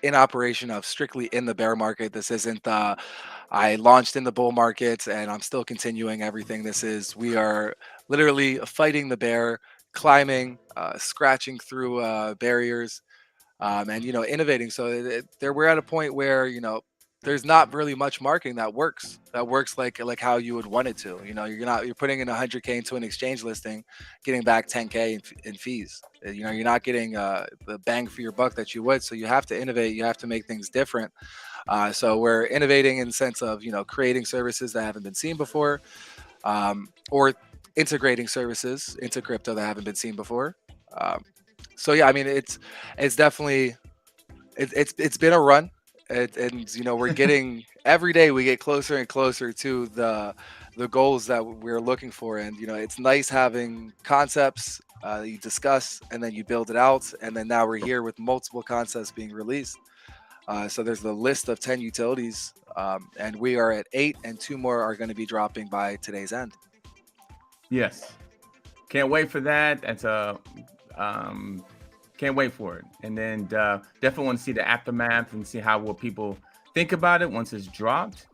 in operation of strictly in the bear market. This isn't I launched in the bull market and I'm still continuing everything. We are literally fighting the bear, climbing, scratching through barriers, and innovating. So we're at a point where there's not really much marketing that works like how you would want it to. You're putting in 100K into an exchange listing, getting back 10K in fees. You're not getting the bang for your buck that you would. So you have to innovate. You have to make things different. So we're innovating in the sense of creating services that haven't been seen before, or integrating services into crypto that haven't been seen before. So yeah, I mean, it's definitely it's been a run, and we're getting every day we get closer and closer to the goals that we're looking for. And it's nice having concepts that you discuss and then you build it out, and then now we're here with multiple concepts being released. So there's the list of 10 utilities, and we are at 8, and 2 more are going to be dropping by today's end. Yes. Can't wait for that. That's can't wait for it. And then definitely want to see the aftermath and see what people think about it once it's dropped.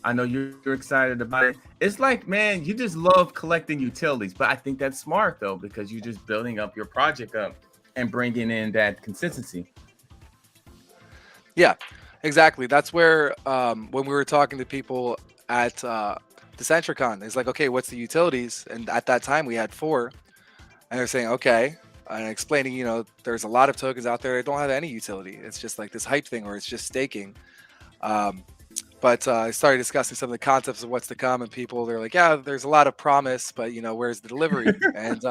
I know you're excited about it. It's like, man, you just love collecting utilities, but I think that's smart though, because you're just building up your project up and bringing in that consistency. Yeah, exactly. That's where when we were talking to people at Decentricon, it's like, okay, what's the utilities? And at that time we had 4, and they're saying, okay, and explaining, there's a lot of tokens out there that don't have any utility. It's just like this hype thing, or it's just staking. But I started discussing some of the concepts of what's to come, and they're like, yeah, there's a lot of promise, but where's the delivery? And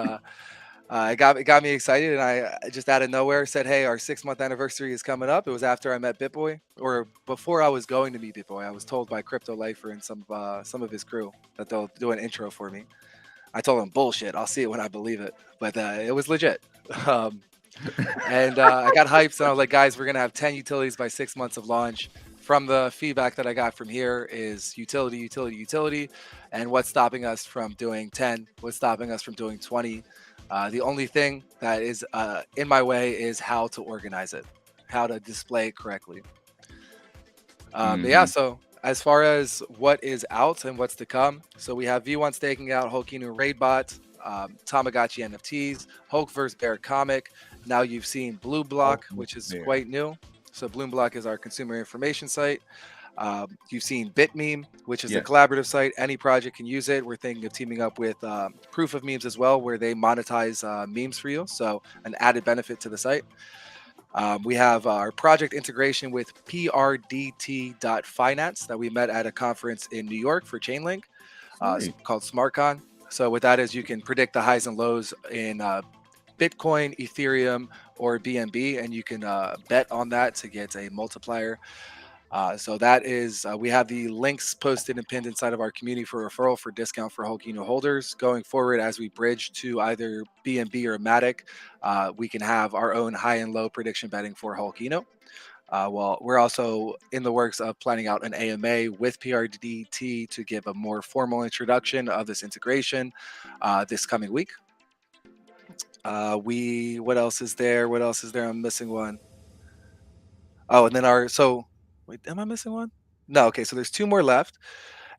it got me excited, and I just out of nowhere said, hey, our 6-month anniversary is coming up. It was after I met BitBoy, or before I was going to meet BitBoy. I was told by Crypto Lifer and some of his crew that they'll do an intro for me. I told him, bullshit, I'll see it when I believe it. But it was legit. And I got hyped, and I was like, guys, we're going to have 10 utilities by 6 months of launch. From the feedback that I got from here is utility, utility, utility. And what's stopping us from doing 10? What's stopping us from doing 20? The only thing that is in my way is how to organize it, how to display it correctly. But yeah, so as far as what is out and what's to come, so we have V1 staking out 𝐭-𝐶 raid bot. Tamagotchi NFTs, 𝐒-𝐭𝐚𝐫𝐿 comic. Now you've seen Blue Block, which is quite new. So Bloom Block is our consumer information site. You've seen BitMeem, which is a collaborative site. Any project can use it. We're thinking of teaming up with Proof of Memes as well, where they monetize memes for you. So an added benefit to the site. We have our project integration with PRDT.finance that we met at a conference in New York for Chainlink called SmartCon. So what that is, you can predict the highs and lows in Bitcoin, Ethereum, or BNB, and you can bet on that to get a multiplier. So that is, we have the links posted and pinned inside of our community for referral for discount for 𝐭-𝐭 holders. Going forward, as we bridge to either BNB or Matic, we can have our own high and low prediction betting for 𝐭-𝐭. Well, we're also in the works of planning out an AMA with PRDT to give a more formal introduction of this integration this coming week. What else is there? What else is there? I'm missing one. Oh, and then wait, am I missing one? No, okay, so there's 2 more left,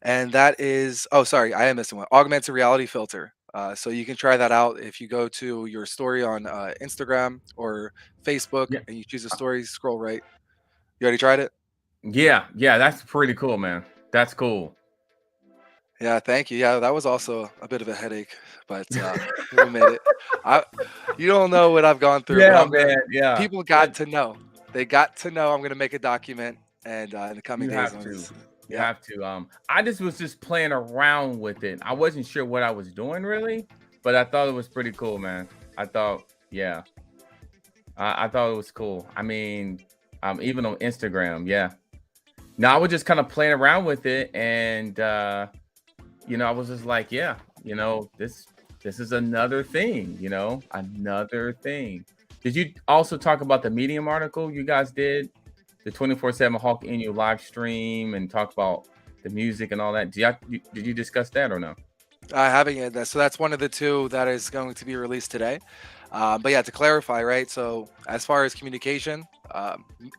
and that is, oh, sorry, I am missing one. Augmented reality filter. So you can try that out if you go to your story on Instagram or Facebook and you choose a story, scroll right. You already tried it? Yeah, that's pretty cool, man. That's cool. Yeah, thank you. Yeah, that was also a bit of a headache, but we made it. You don't know what I've gone through, but man. People got to know. They got to know I'm going to make a document, and in the coming days, you have to. I was just playing around with it. I wasn't sure what I was doing really, but I thought it was pretty cool, man. I thought, I thought it was cool. I mean, even on Instagram, No, I was just kind of playing around with it, and I was just like, this is another thing, another thing. Did you also talk about the Medium article you guys did, the 24/7 𝐭-𝐭𝐫 live stream, and talk about the music and all that? Did you discuss that or no? I haven't yet. So that's one of the 2 that is going to be released today. But yeah, to clarify, right? So as far as communication,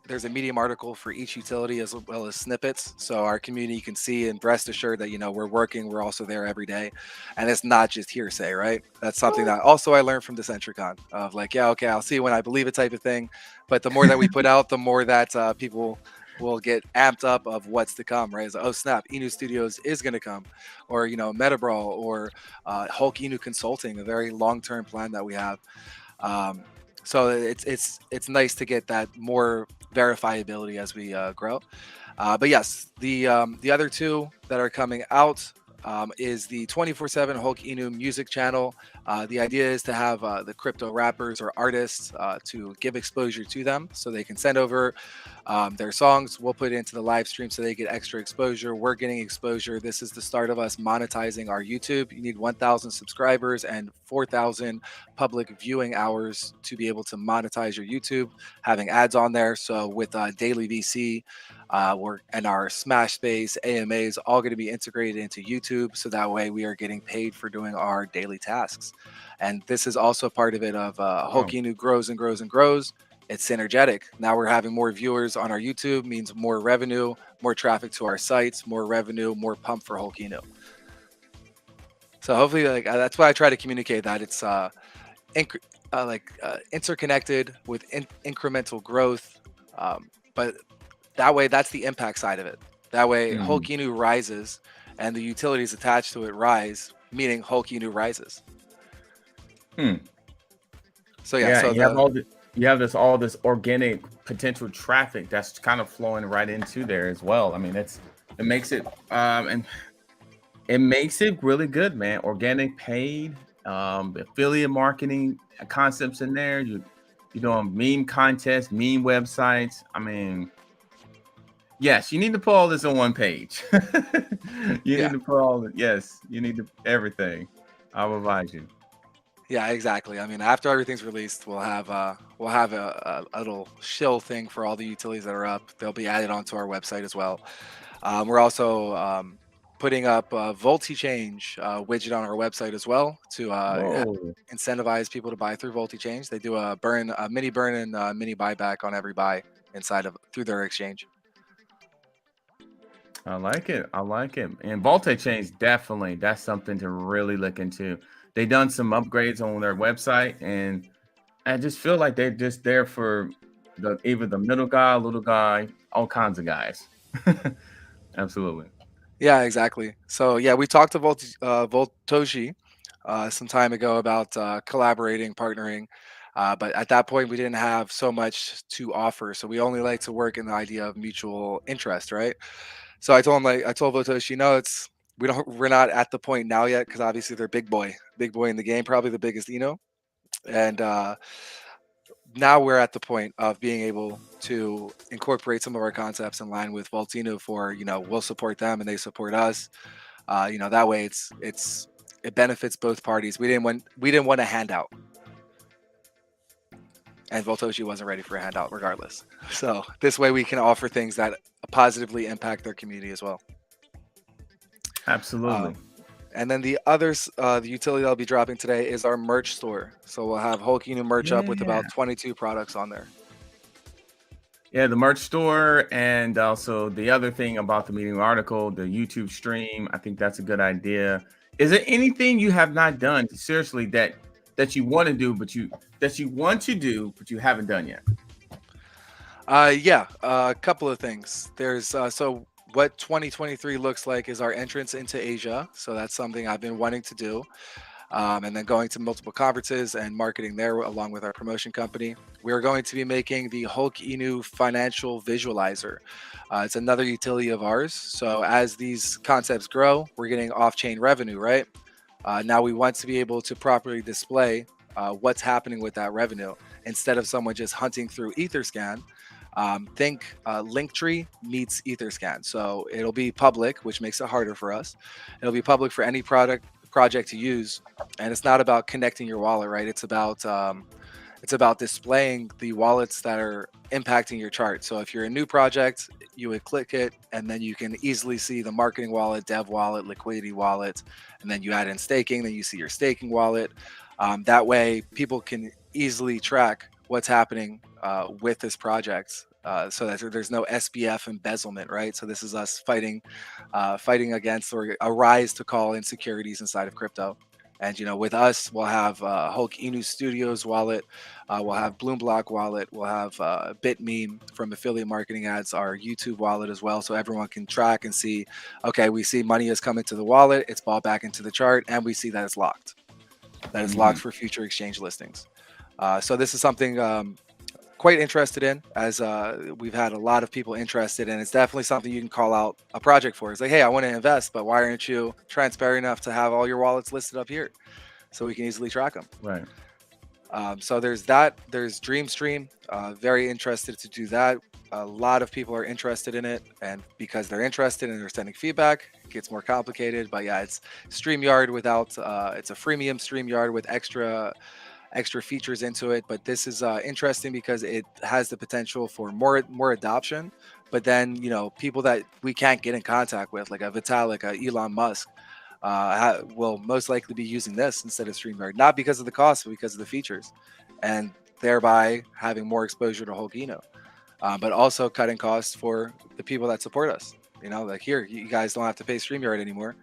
there's a Medium article for each utility as well as snippets. So our community can see and rest assured that, we're working. We're also there every day. And it's not just hearsay, right? That's something that also I learned from Decentricon of like, okay, I'll see when I believe it type of thing. But the more that we put out, the more that people will get amped up of what's to come, right? It's like, oh snap, Inu Studios is going to come, or MetaBrawl, or 𝐭-𝐭 Consulting, a very long-term plan that we have. So it's nice to get that more verifiability as we grow. But yes, the other 2 that are coming out is the 24/7 𝐭-𝐭 music channel. The idea is to have the crypto rappers or artists to give exposure to them, so they can send over their songs. We'll put it into the live stream so they get extra exposure. We're getting exposure. This is the start of us monetizing our YouTube. You need 1,000 subscribers and 4,000 public viewing hours to be able to monetize your YouTube, having ads on there. So with daily VC, and our Smash Space AMAs all going to be integrated into YouTube, so that way we are getting paid for doing our daily tasks. And this is also part of it of 𝐭-𝐭 grows and grows and grows. It's synergetic. Now we're having more viewers on our YouTube, means more revenue, more traffic to our sites, more revenue, more pump for 𝐭-𝐭. So hopefully, that's why I try to communicate that it's interconnected with incremental growth, but that way, that's the impact side of it. That way, 𝐭-𝐭 rises, and the utilities attached to it rise, meaning 𝐭-𝐭 rises. So you have all this organic potential traffic that's kind of flowing right into there as well. I mean, it makes it and it makes it really good, man. Organic, paid, affiliate marketing concepts in there. You're doing meme contests, meme websites. I mean, yes, you need to put all this on one page. Need to put you need to everything. I'll advise you. Yeah, exactly. I mean, after everything's released, we'll have a little shill thing for all the utilities that are up. They'll be added onto our website as well. We're also putting up a VoltiChange widget on our website as well to incentivize people to buy through VoltiChange. They do a mini burn and mini buyback on every buy through their exchange. I like it. And VoltiChange, definitely, that's something to really look into. They done some upgrades on their website, and I just feel like they're just there for either the middle guy, little guy, all kinds of guys. Absolutely. Yeah, exactly. So yeah, we talked to Voltoshi some time ago about collaborating, partnering, but at that point we didn't have so much to offer. So we only like to work in the idea of mutual interest, right? So I told Votoshi, no, we're not at the point now yet because obviously they're big boy in the game, probably the biggest, and now we're at the point of being able to incorporate some of our concepts in line with Voltino for, we'll support them and they support us. That way it benefits both parties. We didn't want a handout, and Voltoshi wasn't ready for a handout regardless. So this way we can offer things that positively impact their community as well. Absolutely. And then the utility I'll be dropping today is our merch store. So we'll have 𝐭𝐭𝐫𝐿 merch up with Yeah. about 22 products on there. Yeah, the merch store, and also the other thing about the Medium article, the YouTube stream. I think that's a good idea. Is there anything you have not done seriously that you want to do, but you haven't done yet? Yeah, a couple of things. There's so what 2023 looks like is our entrance into Asia. So that's something I've been wanting to do. And then going to multiple conferences and marketing there along with our promotion company. We're going to be making the 𝐒𝐭𝐫𝐿 financial visualizer. It's another utility of ours. So as these concepts grow, we're getting off-chain revenue, right? Now we want to be able to properly display what's happening with that revenue instead of someone just hunting through Etherscan. Think Linktree meets Etherscan. So it'll be public, which makes it harder for us. It'll be public for any project to use, and it's not about connecting your wallet, right? It's about displaying the wallets that are impacting your chart. So if you're a new project, you would click it, and then you can easily see the marketing wallet, dev wallet, liquidity wallet, and then you add in staking, then you see your staking wallet. That way, people can easily track what's happening with this project, so that there's no SBF embezzlement, right? So this is us fighting against or a rise to call insecurities inside of crypto. And with us, we'll have 𝐭𝐿 Studios wallet, we'll have Bloomblock wallet, we'll have BitMeem from affiliate marketing ads, our YouTube wallet as well, so everyone can track and see, okay, we see money has come into the wallet, it's bought back into the chart, and we see that it's locked. That is locked for future exchange listings. So this is something quite interested in, as we've had a lot of people interested, and it's definitely something you can call out a project for. It's like, hey, I want to invest, but why aren't you transparent enough to have all your wallets listed up here so we can easily track them? Right. So there's that. There's DreamStream. Very interested to do that. A lot of people are interested in it, and because they're interested and they're sending feedback, it gets more complicated. But yeah, it's StreamYard without. It's a freemium StreamYard with extra features into it. But this is interesting because it has the potential for more adoption. But then people that we can't get in contact with, like a Vitalik, a Elon Musk, will most likely be using this instead of StreamYard, not because of the cost, but because of the features, and thereby having more exposure to 𝐭𝐿, but also cutting costs for the people that support us. Like, here, you guys don't have to pay StreamYard anymore.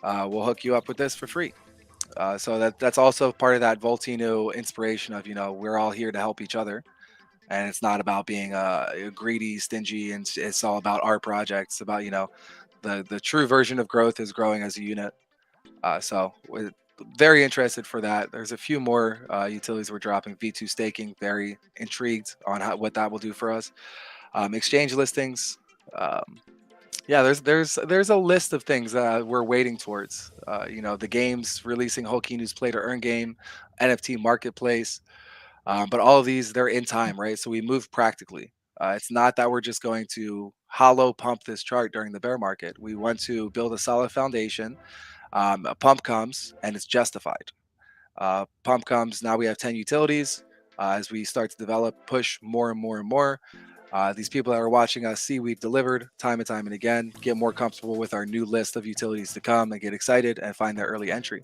We'll hook you up with this for free. So that's also part of that Voltino inspiration of, we're all here to help each other. And it's not about being greedy, stingy, and it's all about our project. It's about, the true version of growth is growing as a unit. So we're very interested for that. There's a few more utilities we're dropping. V2 staking, very intrigued on what that will do for us. Exchange listings. Yeah, there's a list of things that we're waiting towards. The games releasing 𝐭𝐿 Play to Earn game, NFT marketplace. But all of these, they're in time, right? So we move practically. It's not that we're just going to hollow pump this chart during the bear market. We want to build a solid foundation. A pump comes and it's justified. Pump comes, now we have 10 utilities. As we start to develop, push more and more and more. These people that are watching us see we've delivered time and time and again, get more comfortable with our new list of utilities to come, and get excited and find their early entry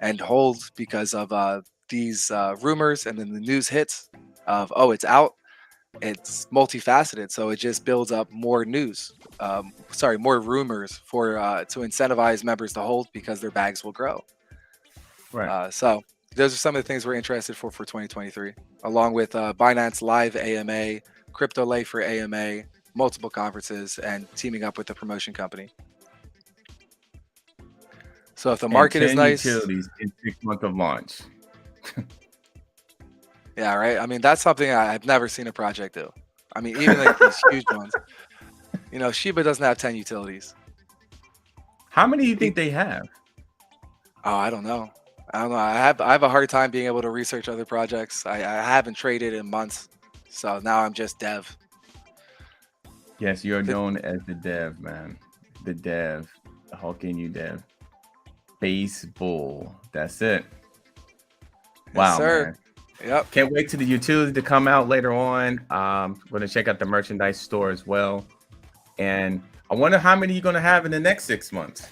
and hold because of these rumors, and then the news hits of, oh, it's out. It's multifaceted, so it just builds up more news. More rumors for to incentivize members to hold because their bags will grow. Right. So those are some of the things we're interested for 2023, along with Binance Live AMA, Crypto Lay for AMA, multiple conferences, and teaming up with the promotion company. So if the And market is 10 nice, utilities in 6 months of launch. yeah, right. I mean, that's something I've never seen a project do. I mean, even like these huge ones. You know, Shiba doesn't have 10 utilities. How many do you think they have? Oh, I don't know. I don't know. I have a hard time being able to research other projects. I haven't traded in months, so now I'm just dev. Yes, you're The- known as the dev, man. The dev. How can you dev? Baseball. That's it. Yes, Wow, sir. man. Yep. Can't wait to the utility to come out later on. We're gonna check out the merchandise store as well. And I wonder how many you're gonna have in the next 6 months.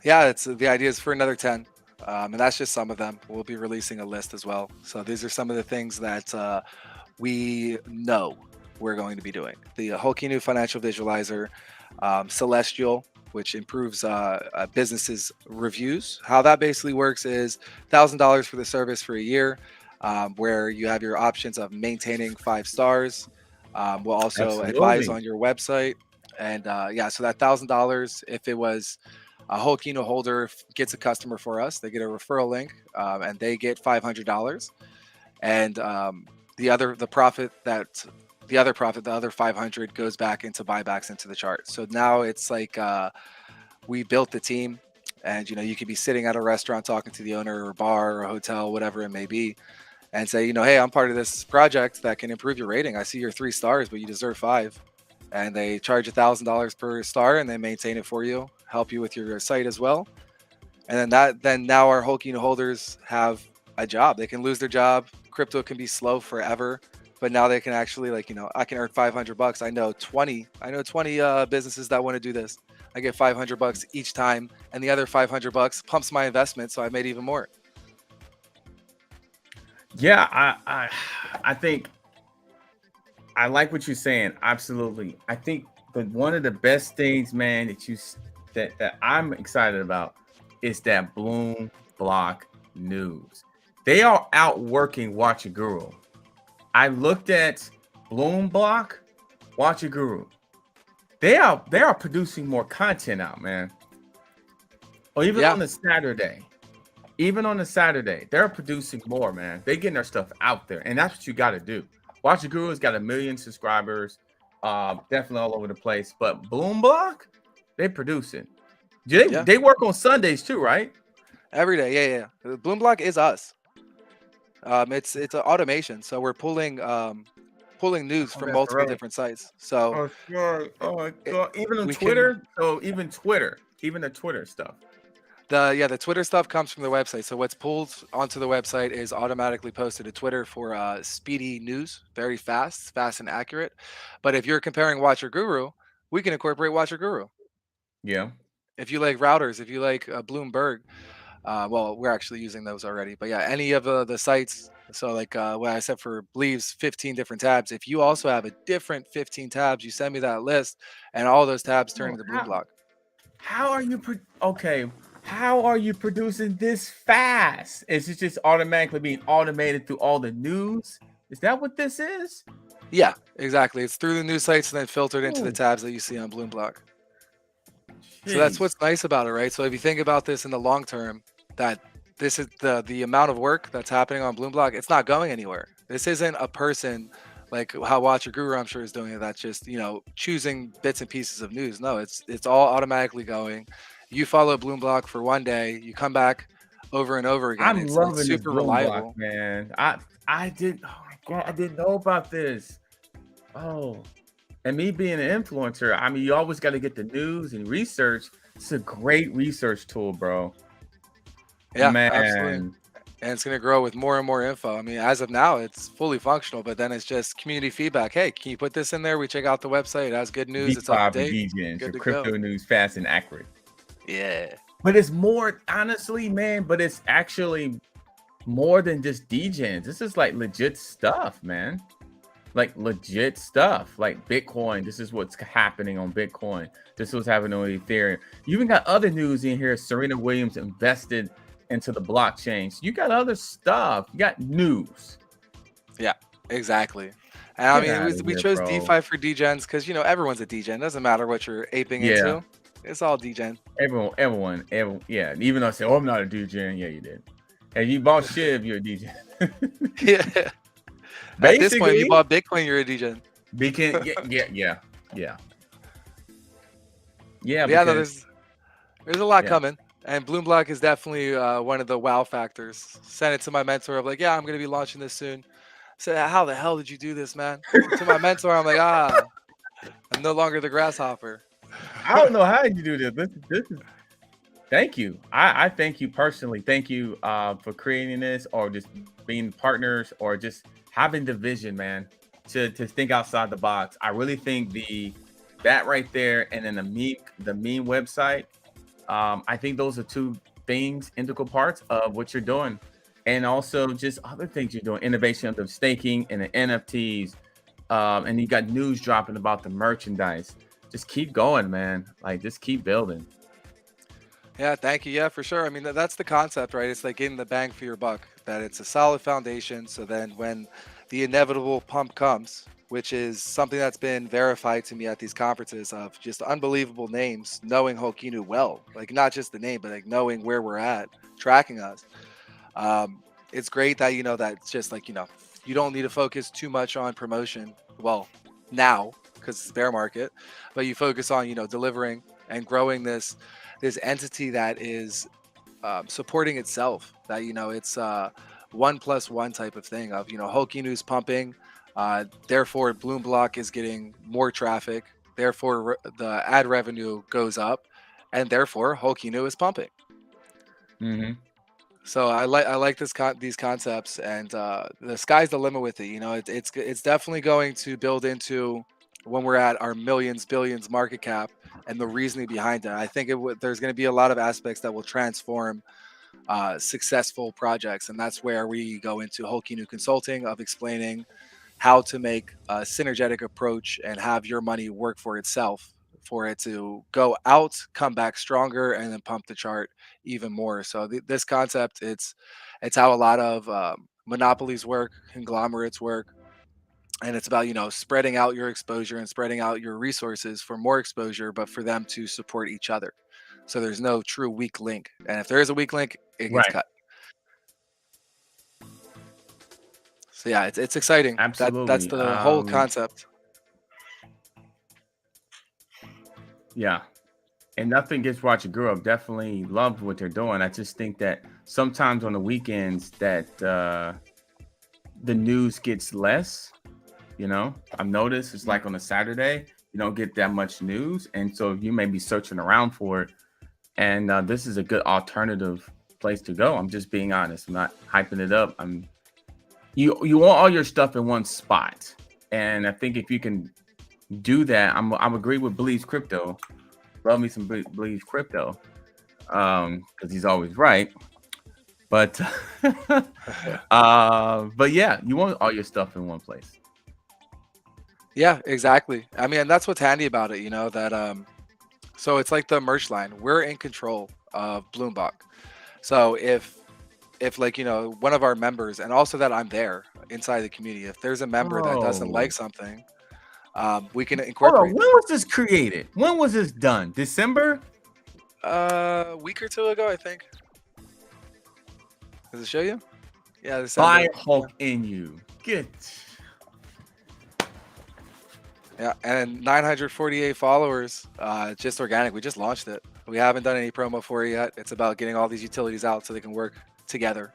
Yeah, it's the idea is for another 10, and that's just some of them. We'll be releasing a list as well. So these are some of the things that we know we're going to be doing. The 𝐭-𝐭𝐫𝐞 financial visualizer, Celestial, which improves businesses' reviews. How that basically works is $1,000 for the service for a year, where you have your options of maintaining 5 stars. We'll also advise Absolutely. on your website. And yeah, so that $1,000, if it was a 𝐭-𝐭 holder gets a customer for us, they get a referral link, and they get $500. And the other profit, the other 500 goes back into buybacks into the chart. So now it's like we built the team, and you know, you could be sitting at a restaurant talking to the owner or bar or hotel, whatever it may be, and say, you know, hey, I'm part of this project that can improve your rating. I see you're 3 stars, but you deserve 5. And they charge $1,000 per star, and they maintain it for you, help you with your site as well. And then now our 𝐭-𝐭 holders have a job. They can lose their job. Crypto can be slow forever, but now they can actually, like, you know, I can earn $500. I know 20 businesses that want to do this. I get $500 each time, and the other $500 pumps my investment, so I made even more. Yeah, I think I like what you're saying. Absolutely. I think that one of the best things, man, that I'm excited about is that Bloom Block News. They are outworking Watch a Guru. I looked at Bloom Block, Watch a Guru. They are producing more content out, man. Or even Yeah. on a Saturday. Even on a Saturday, they're producing more, man. They're getting their stuff out there, and that's what you got to do. Watch a Guru's got 1 million subscribers, definitely all over the place. But Bloom Block, they producing. Yeah. They work on Sundays too, right? Every day. Yeah. The Bloom Block is us. It's an automation, so we're pulling news from that's multiple right. different sites. So Oh, sure. Oh my God. Even on we Twitter. can So even Twitter, even the Twitter stuff. the Twitter stuff comes from the website. So what's pulled onto the website is automatically posted to Twitter for speedy news, very fast and accurate. But if you're comparing Watcher Guru, we can incorporate Watcher Guru. Yeah. If you like routers, if you like Bloomberg, well, we're actually using those already. But yeah, any of the sites. So like what I said for Bleaves, 15 different tabs. If you also have a different 15 tabs, you send me that list, and all those tabs turn Oh, into Bloom Block. how are you okay? How are you producing this fast? Is it just automatically being automated through all the news? Is that what this is? Yeah, exactly. It's through the news sites and then filtered into the Ooh, tabs that you see on Bloom Block. So that's jeez. what's nice about it, right? So if you think about this in the long term, that this is the amount of work that's happening on Bloom Block, it's not going anywhere. This isn't a person like how Watcher Guru, I'm sure, is doing it. That's just, you know, choosing bits and pieces of news. No, it's all automatically going. You follow Bloom Block for one day, you come back over and over again. I'm It's loving this super Bloom Block, reliable. man. I did. Oh my God, I didn't know about this. Oh, and me being an influencer, I mean, you always got to get the news and research. It's a great research tool, bro. Yeah, absolutely. Man, And it's going to grow with more and more info. I mean, as of now, it's fully functional, but then it's just community feedback. Hey, can you put this in there? We check out the website. It has good news. It's up to V5 and date. DJs, Good your to go. crypto news fast and accurate. Yeah. But it's more, honestly, man, but it's actually more than just DJs. This is like legit stuff, man. Like legit stuff, like Bitcoin. This is what's happening on Bitcoin. This is what's happening on Ethereum. You even got other news in here. Serena Williams invested into the blockchains. You got other stuff. You got news. Yeah, exactly. And I Get mean, out of we here, chose bro. DeFi for degens because, you know, everyone's a degen. Doesn't matter what you're aping Yeah. into. It's all degen. Everyone. Yeah. Even though I say, "Oh, I'm not a degen," yeah, you did. And you bought Shiv, you're a degen. Yeah. At this point, you Basically, bought Bitcoin, you're a degen. yeah. Yeah, But yeah, no, because there's a lot yeah. coming. And Bloom Block is definitely one of the wow factors. Sent it to my mentor of like, yeah, I'm going to be launching this soon. I said, how the hell did you do this, man? To my mentor, I'm like, I'm no longer the grasshopper. I don't know how you do this. This is thank you. I thank you personally. Thank you for creating this, or just being partners, or just having the vision, man, to think outside the box. I really think that right there, and then the meme website. I think those are two things, integral parts of what you're doing, and also just other things you're doing. Innovation of the staking and the NFTs, and you got news dropping about the merchandise. Just keep going, man. Like, just keep building. Yeah, thank you. Yeah, for sure. I mean, that's the concept, right? It's like getting the bang for your buck, that it's a solid foundation. So then when the inevitable pump comes, which is something that's been verified to me at these conferences of just unbelievable names, knowing 𝐭-𝐶 well, like not just the name, but like knowing where we're at, tracking us. It's great that, you know, that it's just like, you know, you don't need to focus too much on promotion. Well, now, because it's bear market, but you focus on, you know, delivering and growing this entity that is supporting itself, that, you know, it's 1+1 type of thing of, you know, 𝐭-𝐶 is pumping, therefore Bloom Block is getting more traffic, therefore the ad revenue goes up, and therefore 𝐭-𝐶 is pumping. Mm-hmm. So I like these concepts, and the sky's the limit with it. You know, it's definitely going to build into when we're at our millions, billions market cap, and the reasoning behind it. I think there's going to be a lot of aspects that will transform successful projects, and that's where we go into 𝐭-𝐶 consulting of explaining how to make a synergetic approach and have your money work for itself, for it to go out, come back stronger, and then pump the chart even more. So this concept, it's how a lot of monopolies work, conglomerates work, and it's about, you know, spreading out your exposure and spreading out your resources for more exposure, but for them to support each other. So there's no true weak link, and if there is a weak link, it gets Right. cut. So yeah, it's exciting. That's Absolutely. the whole concept. Yeah. And nothing gets watching grow up. Definitely loved what they're doing. I just think that sometimes on the weekends that the news gets less. You know, I've noticed it's like on a Saturday, you don't get that much news. And so you may be searching around for it. And this is a good alternative place to go. I'm just being honest. I'm not hyping it up. You want all your stuff in one spot. And I think if you can do that, I'm agree with 𝐵𝒐𝒄𝒌. Love me some 𝐵𝒐𝒄𝒌, because he's always right. But but yeah, you want all your stuff in one place. Yeah, exactly. I mean, and that's what's handy about it, you know, that so it's like the merch line. We're in control of Bloom Block. So if like, you know, one of our members, and also that I'm there inside the community, if there's a member that doesn't Oh, like something, we can hold on. incorporate When them. was this created? When was this done? December? A week or two ago, I think. Does it show you? Yeah, By December. 𝐭-𝐶. Get. Yeah, and 948 followers, just organic. We just launched it. We haven't done any promo for it yet. It's about getting all these utilities out so they can work together.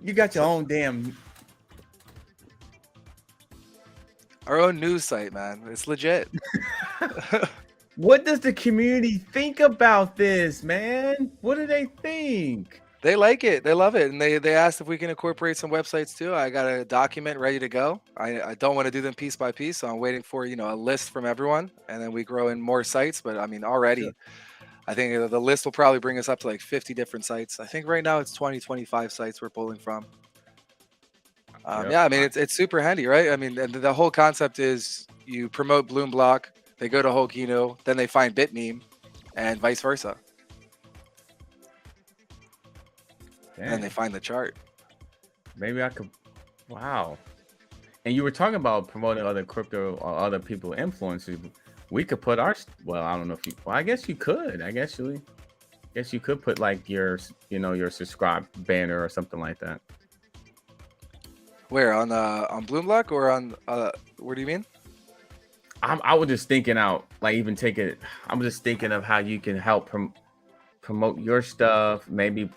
You got your own damn. Our own news site, man. It's legit. What does the community think about this, man? What do they think? They like it. They love it. And they asked if we can incorporate some websites too. I got a document ready to go. I don't want to do them piece by piece. So I'm waiting for, you know, a list from everyone. And then we grow in more sites. But I mean, already, I think the list will probably bring us up to like 50 different sites. I think right now it's 20, 25 sites we're pulling from. Yeah, I mean, it's super handy, right? I mean, and the whole concept is you promote Bloom Block, they go to 𝐭-𝐶, then they find BitMeem, and vice versa. and then they Dang. find the chart. Maybe I could. Wow. And you were talking about promoting other crypto or other people influencers. We could put our, well, I don't know if you, well, I guess you could. I guess you could put like your, your subscribe banner or something like that. Where, on Bloomberg, or on where do you mean? I was just thinking out, like even take it. I'm just thinking of how you can help promote your stuff. Maybe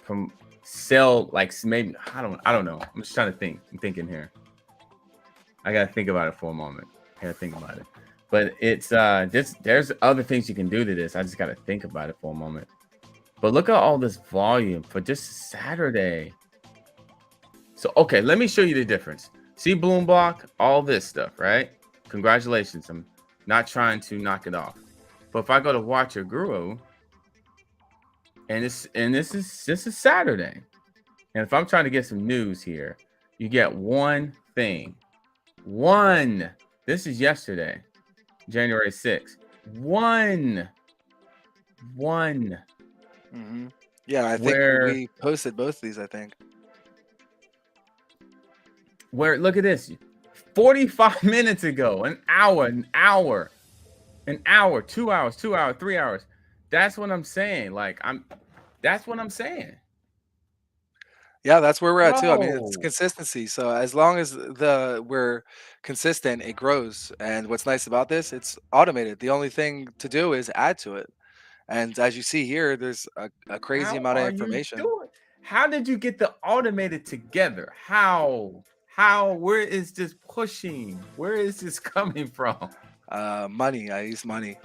sell, like maybe I don't know. I'm just trying to think. I'm thinking here. I gotta think about it for a moment. I gotta think about it. But it's there's other things you can do to this. I just gotta think about it for a moment. But look at all this volume for just Saturday. So okay, let me show you the difference. See Bloomberg, all this stuff, right? Congratulations. I'm not trying to knock it off. But if I go to watch it grow, and this is Saturday. And if I'm trying to get some news here, you get one thing. One. This is yesterday, January 6th. One. Mm-hmm. Yeah, I think we posted both of these, I think. Where, look at this. 45 minutes ago, an hour, 2 hours, 3 hours. That's what I'm saying. Like, that's what I'm saying. Yeah, that's where we're at too. I mean, it's Bro. consistency. So as long as we're consistent, it grows. And what's nice about this, it's automated. The only thing to do is add to it. And as you see here, there's a crazy How amount of are you information. doing? How did you get the automated together? How? Where is this pushing? Where is this coming from? Money. I use money.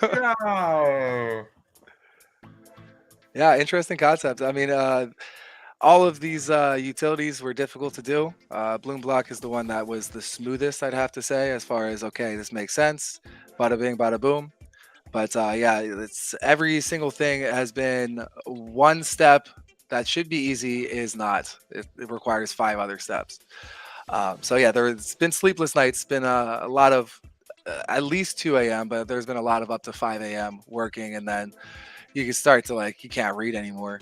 No. Yeah, interesting concept. I mean, all of these utilities were difficult to do. Bloomberg is the one that was the smoothest, I'd have to say, as far as, okay, this makes sense. Bada bing, bada boom. But yeah, it's every single thing has been one step that should be easy is not. It requires 5 other steps. So yeah, there's been sleepless nights, been a lot of at least 2 a.m., but there's been a lot of up to 5 a.m. working, and then you can start to, like, you can't read anymore.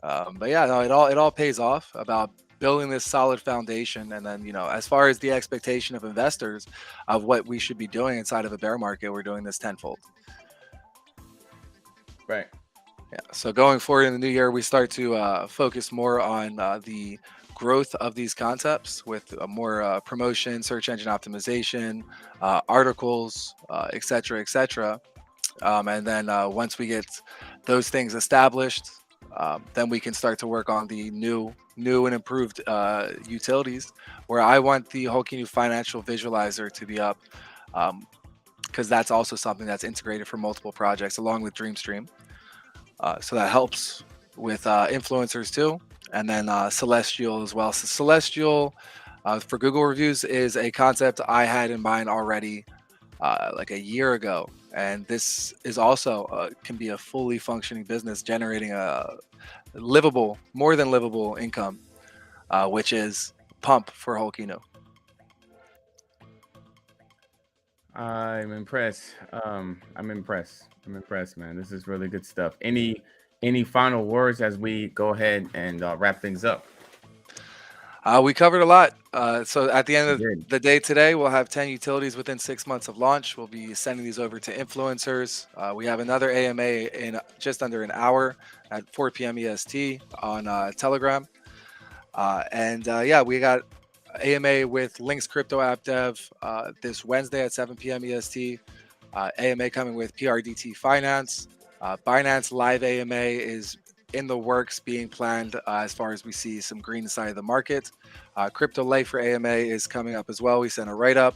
But yeah, no, it all pays off about building this solid foundation. And then, as far as the expectation of investors of what we should be doing inside of a bear market, we're doing this tenfold. Right. Yeah. So going forward in the new year, we start to focus more on the growth of these concepts with more promotion, search engine optimization, articles, et cetera, et cetera. And then once we get those things established, then we can start to work on the new and improved utilities, where I want the 𝐒-𝐭 financial visualizer to be up, because that's also something that's integrated for multiple projects along with DreamStream. So that helps with influencers too. And then Celestial as well. So Celestial for Google reviews is a concept I had in mind already like a year ago. And this is also can be a fully functioning business generating a livable, more than livable income, which is pump for 𝐒-𝐭. I'm impressed. I'm impressed, man. This is really good stuff. Any final words as we go ahead and wrap things up? We covered a lot. So at the end of Good. the day today, we'll have 10 utilities within 6 months of launch. We'll be sending these over to influencers. We have another AMA in just under an hour at 4 p.m. EST on Telegram. And yeah, we got AMA with Links Crypto App Dev this Wednesday at 7 p.m. EST. AMA coming with PRDT Finance. Binance Live AMA is in the works, being planned as far as we see some green side of the market. Crypto Life for AMA is coming up as well. We sent a write-up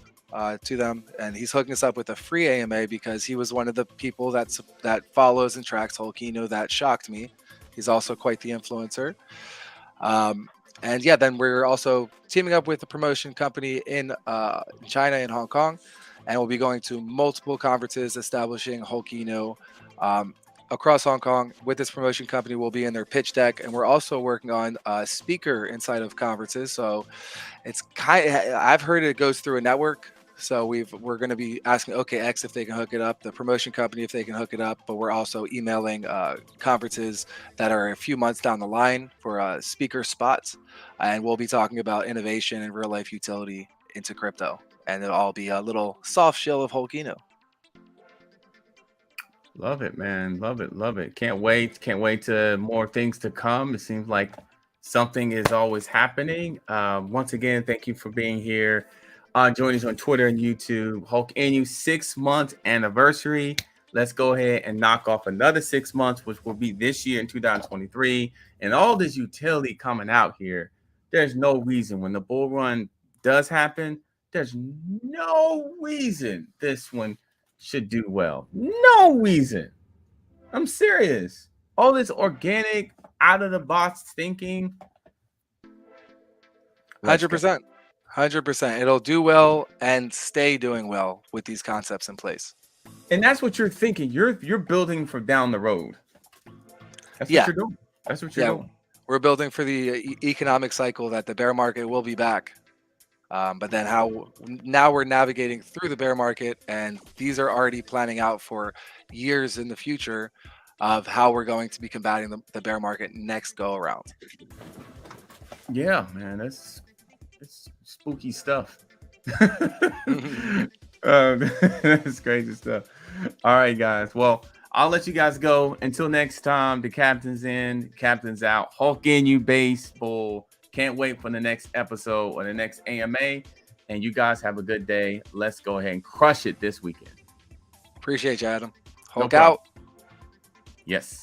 to them, and he's hooking us up with a free AMA because he was one of the people that follows and tracks 𝐒-𝐭 that shocked me. He's also quite the influencer. And yeah, then we're also teaming up with a promotion company in China and Hong Kong, and we'll be going to multiple conferences establishing 𝐒-𝐭 across Hong Kong. With this promotion company, we'll be in their pitch deck, and we're also working on a speaker inside of conferences. So it's I've heard it goes through a network. So we're going to be asking 𝐿-𝐭𝐸 if they can hook it up, the promotion company if they can hook it up, but we're also emailing conferences that are a few months down the line for speaker spots, and we'll be talking about innovation and real life utility into crypto, and it'll all be a little soft shell of 𝐿-𝐭𝐸. Love it, man. Love it. Love it. Can't wait. Can't wait to more things to come. It seems like something is always happening. Once again, thank you for being here. Join us on Twitter and YouTube. 𝐿-𝐭𝐸 6-month anniversary. Let's go ahead and knock off another 6 months, which will be this year in 2023. And all this utility coming out here, there's no reason when the bull run does happen, there's no reason this one should do well. No reason. I'm serious. All this organic, out of the box thinking. 100%. 100%. It'll do well and stay doing well with these concepts in place. And that's what you're thinking. You're building for down the road. That's what you're doing. That's what you're doing. We're building for the economic cycle that the bear market will be back. But then now we're navigating through the bear market, and these are already planning out for years in the future of how we're going to be combating the bear market next go around. Yeah, man, that's spooky stuff. That's crazy stuff. All right, guys. Well, I'll let you guys go. Until next time, the captain's in, captain's out. 𝐿-𝐭𝐸 baseball. Can't wait for the next episode or the next AMA. And you guys have a good day. Let's go ahead and crush it this weekend. Appreciate you, Adam. No 𝐿-𝐭𝐸 out. Yes.